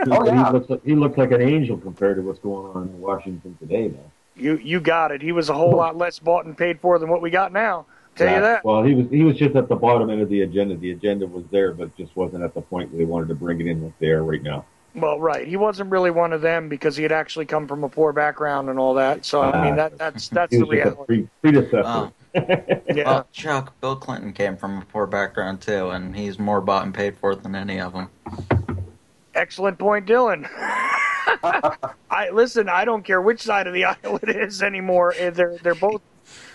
He looks like an angel compared to what's going on in Washington today, man. You got it. He was a whole lot less bought and paid for than what we got now. Tell you that. Well, he was just at the bottom end of the agenda. The agenda was there, but just wasn't at the point where they wanted to bring it in like they are right now. Well, right. He wasn't really one of them because he had actually come from a poor background and all that. So I mean that's the reality. Predecessor. Yeah. Well, Chuck, Bill Clinton came from a poor background too, and he's more bought and paid for than any of them. Excellent point, Dylan. I don't care which side of the aisle it is anymore. They're both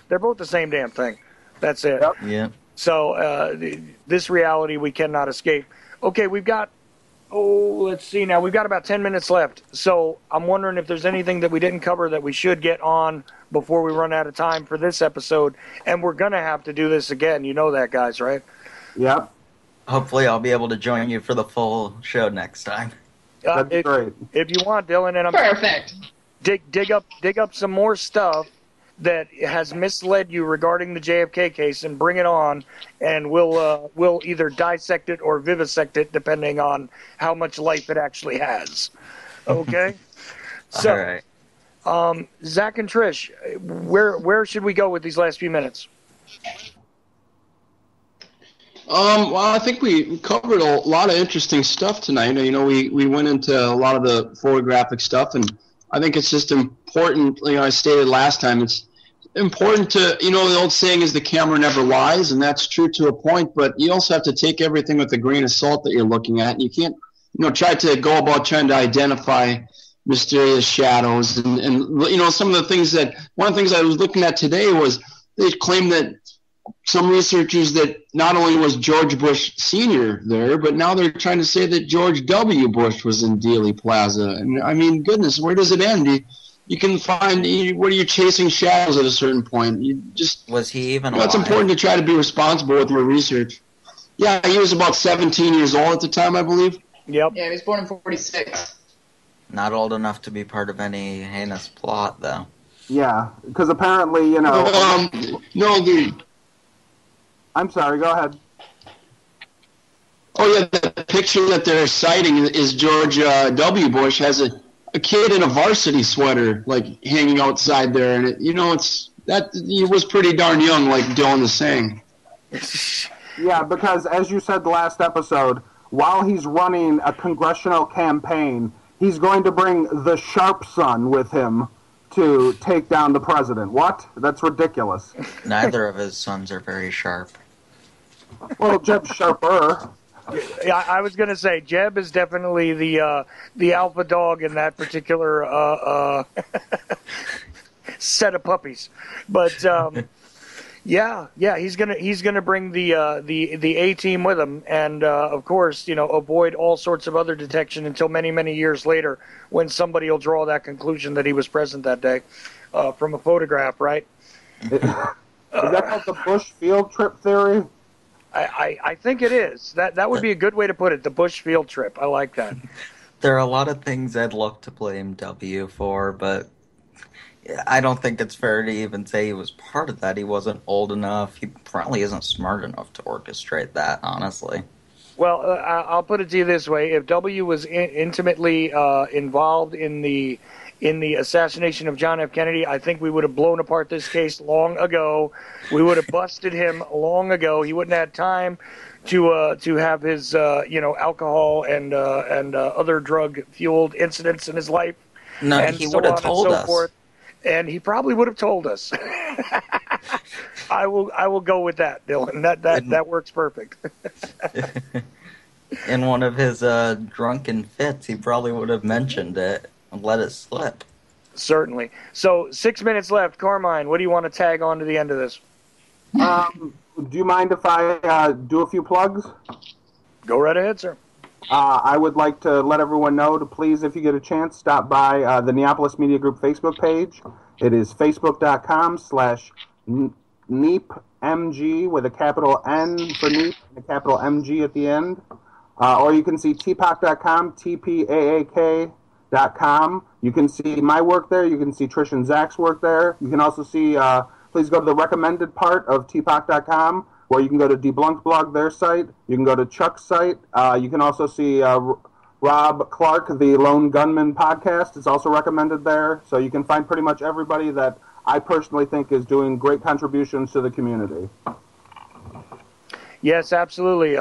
the same damn thing. That's it. Yep. Yeah. So this reality we cannot escape. Okay, let's see now. We've got about 10 minutes left. So I'm wondering if there's anything that we didn't cover that we should get on before we run out of time for this episode. And we're going to have to do this again. You know that, guys, right? Yep. Hopefully, I'll be able to join you for the full show next time. That'd be great. If you want, Dylan, and Perfect. dig up some more stuff that has misled you regarding the JFK case, and bring it on, and we'll either dissect it or vivisect it depending on how much life it actually has. Okay. So, All right. Zach and Trish, where should we go with these last few minutes? Well, I think we covered a lot of interesting stuff tonight. You know, we went into a lot of the photographic stuff, and I think it's just important. You know, I stated last time, it's important to, you know, the old saying is the camera never lies, and that's true to a point, but you also have to take everything with a grain of salt that you're looking at. And you can't, you know, try to go about trying to identify mysterious shadows. And you know, some of the things that, one of the things I was looking at today was they claim that some researchers that not only was George Bush Sr. there, but now they're trying to say that George W. Bush was in Dealey Plaza. And I mean, goodness, where does it end? You can find, what are you chasing shadows at a certain point? You just, was he even alive? It's important to try to be responsible with your research. Yeah, he was about 17 years old at the time, I believe. Yep. Yeah, he was born in 46. Not old enough to be part of any heinous plot, though. Yeah, because apparently, you know... I'm sorry, go ahead. Oh, yeah, the picture that they're citing is George W. Bush has a kid in a varsity sweater, like, hanging outside there. And, you know, he was pretty darn young, like Dylan is saying. Yeah, because as you said the last episode, while he's running a congressional campaign, he's going to bring the sharp son with him to take down the president. What? That's ridiculous. Neither of his sons are very sharp. Well, Jeb's sharper. Yeah, I was going to say Jeb is definitely the alpha dog in that particular set of puppies. But yeah, he's gonna bring the A team with him, and of course, you know, avoid all sorts of other detection until many years later, when somebody will draw that conclusion that he was present that day from a photograph, right? Is that called the Bush field trip theory? I think it is. That would be a good way to put it. The Bush field trip. I like that. There are a lot of things I'd love to blame W for, but I don't think it's fair to even say he was part of that. He wasn't old enough. He probably isn't smart enough to orchestrate that, honestly. Well, I'll put it to you this way: if W was intimately involved in the assassination of John F. Kennedy, I think we would have blown apart this case long ago. We would have busted him long ago. He wouldn't have had time to have his alcohol and other drug fueled incidents in his life. No, and he so would have told us. Forth. And he probably would have told us. I will go with that, Dylan. That works perfect. In one of his drunken fits, he probably would have mentioned it and let it slip. Certainly. So 6 minutes left. Carmine, what do you want to tag on to the end of this? Do you mind if I do a few plugs? Go right ahead, sir. I would like to let everyone know to please, if you get a chance, stop by the Neapolis Media Group Facebook page. It is facebook.com/NEEPMG with a capital N for NEEP and a capital MG at the end. Or you can see tpac.com, tpaak.com. You can see my work there. You can see Trish and Zach's work there. You can also see, please go to the recommended part of tpac.com, where you can go to Debunked Blog, their site. You can go to Chuck's site. You can also see Rob Clark, the Lone Gunman podcast. It's also recommended there. So you can find pretty much everybody that I personally think is doing great contributions to the community. Yes, absolutely.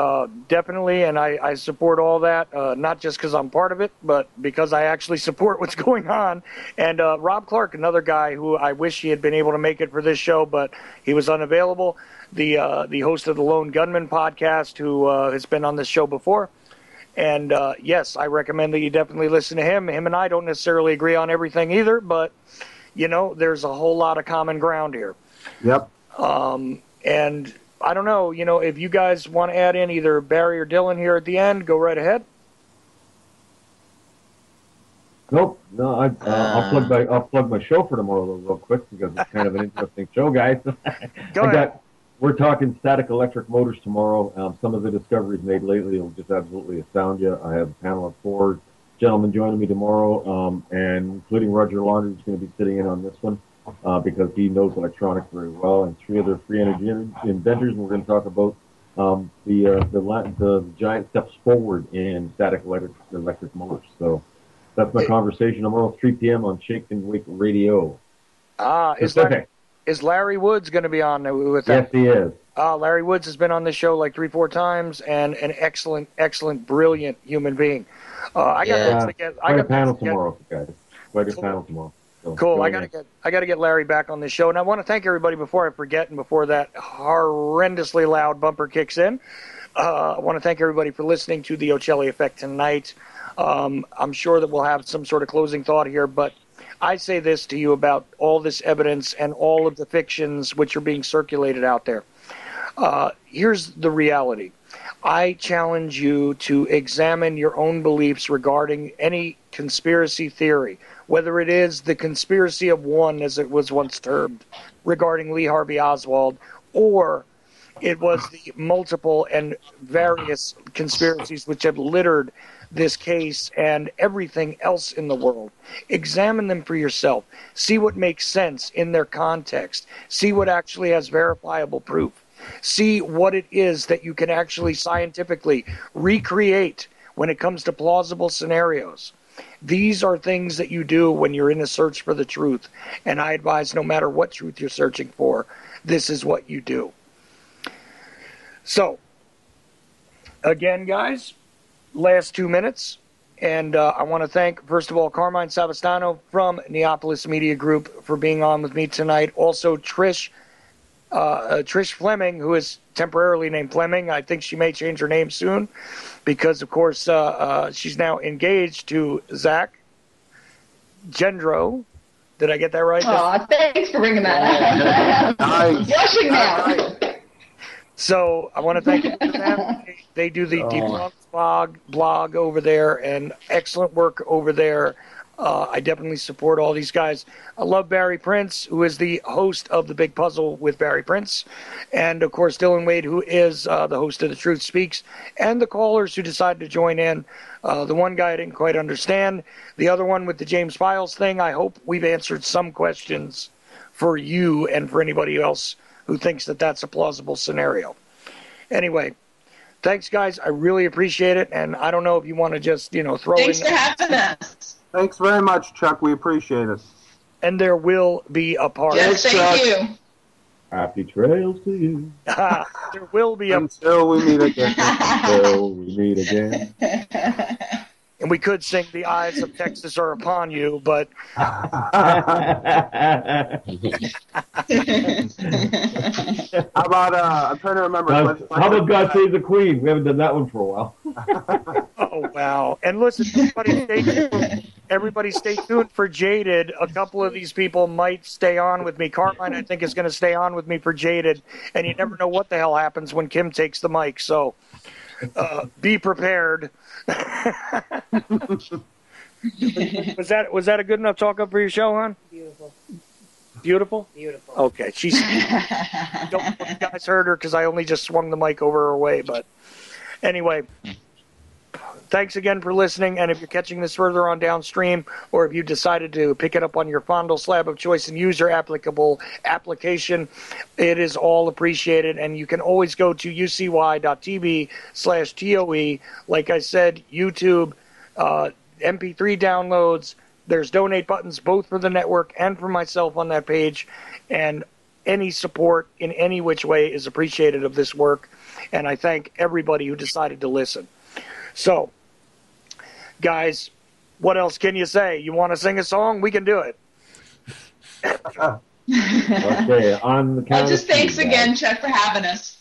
Definitely, and I support all that, not just because I'm part of it, but because I actually support what's going on. And Rob Clark, another guy who I wish he had been able to make it for this show, but he was unavailable, the host of the Lone Gunman podcast, who has been on this show before. And yes, I recommend that you definitely listen to him. Him and I don't necessarily agree on everything either, but, you know, there's a whole lot of common ground here. Yep. And I don't know, you know, if you guys want to add in either Barry or Dylan here at the end, go right ahead. Nope. No, I'll plug my show for tomorrow real quick because it's kind of an interesting show, guys. Go ahead. we're talking static electric motors tomorrow. Some of the discoveries made lately will just absolutely astound you. I have a panel of 4 gentlemen joining me tomorrow, and including Roger Laundrie, who's going to be sitting in on this one because he knows electronics very well, and 3 other free energy inventors. We're going to talk about the giant steps forward in static electric motors. So that's my conversation tomorrow, 3 p.m. on Shake and Wake Radio. Is Larry Woods going to be on with that? Yes, he is. Larry Woods has been on the show like 3-4 times, and an excellent, brilliant human being. I got a panel tomorrow, guys. Panel tomorrow. So cool. I gotta get Larry back on the show, and I want to thank everybody before I forget and before that horrendously loud bumper kicks in. I want to thank everybody for listening to the Ochelli Effect tonight. I'm sure that we'll have some sort of closing thought here, but I say this to you about all this evidence and all of the fictions which are being circulated out there. Here's the reality. I challenge you to examine your own beliefs regarding any conspiracy theory, whether it is the conspiracy of one, as it was once termed, regarding Lee Harvey Oswald, or it was the multiple and various conspiracies which have littered this case and everything else in the world. Examine them for yourself. See what makes sense in their context. See what actually has verifiable proof. See what it is that you can actually scientifically recreate when it comes to plausible scenarios. These are things that you do when you're in a search for the truth. And I advise no matter what truth you're searching for, this is what you do. So, again, guys, last 2 minutes. And I want to thank, first of all, Carmine Savastano from Neapolis Media Group for being on with me tonight. Also, Trish Fleming, who is temporarily named Fleming. I think she may change her name soon because, of course, she's now engaged to Zach Gendro. Did I get that right? Oh, thanks for bringing that up. Blushing now. So I want to thank them for them. They do the Debunked blog over there, and excellent work over there. I definitely support all these guys. I love Barry Prince, who is the host of The Big Puzzle with Barry Prince. And, of course, Dylan Wade, who is the host of The Truth Speaks. And the callers who decided to join in. The one guy I didn't quite understand. The other one with the James Files thing, I hope we've answered some questions for you and for anybody else who thinks that that's a plausible scenario. Anyway, thanks, guys. I really appreciate it. And I don't know if you want to just, throw Thanks for having us. Thanks very much, Chuck. We appreciate it. And there will be a part. Yes, thank you. Happy trails to you. There will be until we meet again. Until we meet again. And we could sing "The Eyes of Texas Are Upon You," but How about I'm trying to remember. How about God Save the Queen? We haven't done that one for a while. Oh wow! And listen, everybody stay tuned for Jaded. A couple of these people might stay on with me. Carmine, I think, is going to stay on with me for Jaded, and you never know what the hell happens when Kim takes the mic. So be prepared. Was that a good enough talk up for your show, hon? Beautiful. Okay, she's. Don't know if you guys heard her because I only just swung the mic over her way. But anyway, thanks again for listening. And if you're catching this further on downstream, or if you decided to pick it up on your fondle slab of choice and use your application, it is all appreciated. And you can always go to ucy.tv/TOE. Like I said, YouTube, MP3 downloads. There's donate buttons both for the network and for myself on that page. And any support in any which way is appreciated of this work. And I thank everybody who decided to listen. So, guys, what else can you say? You want to sing a song? We can do it. Okay, on the count. Just thanks again, Chuck, for having us.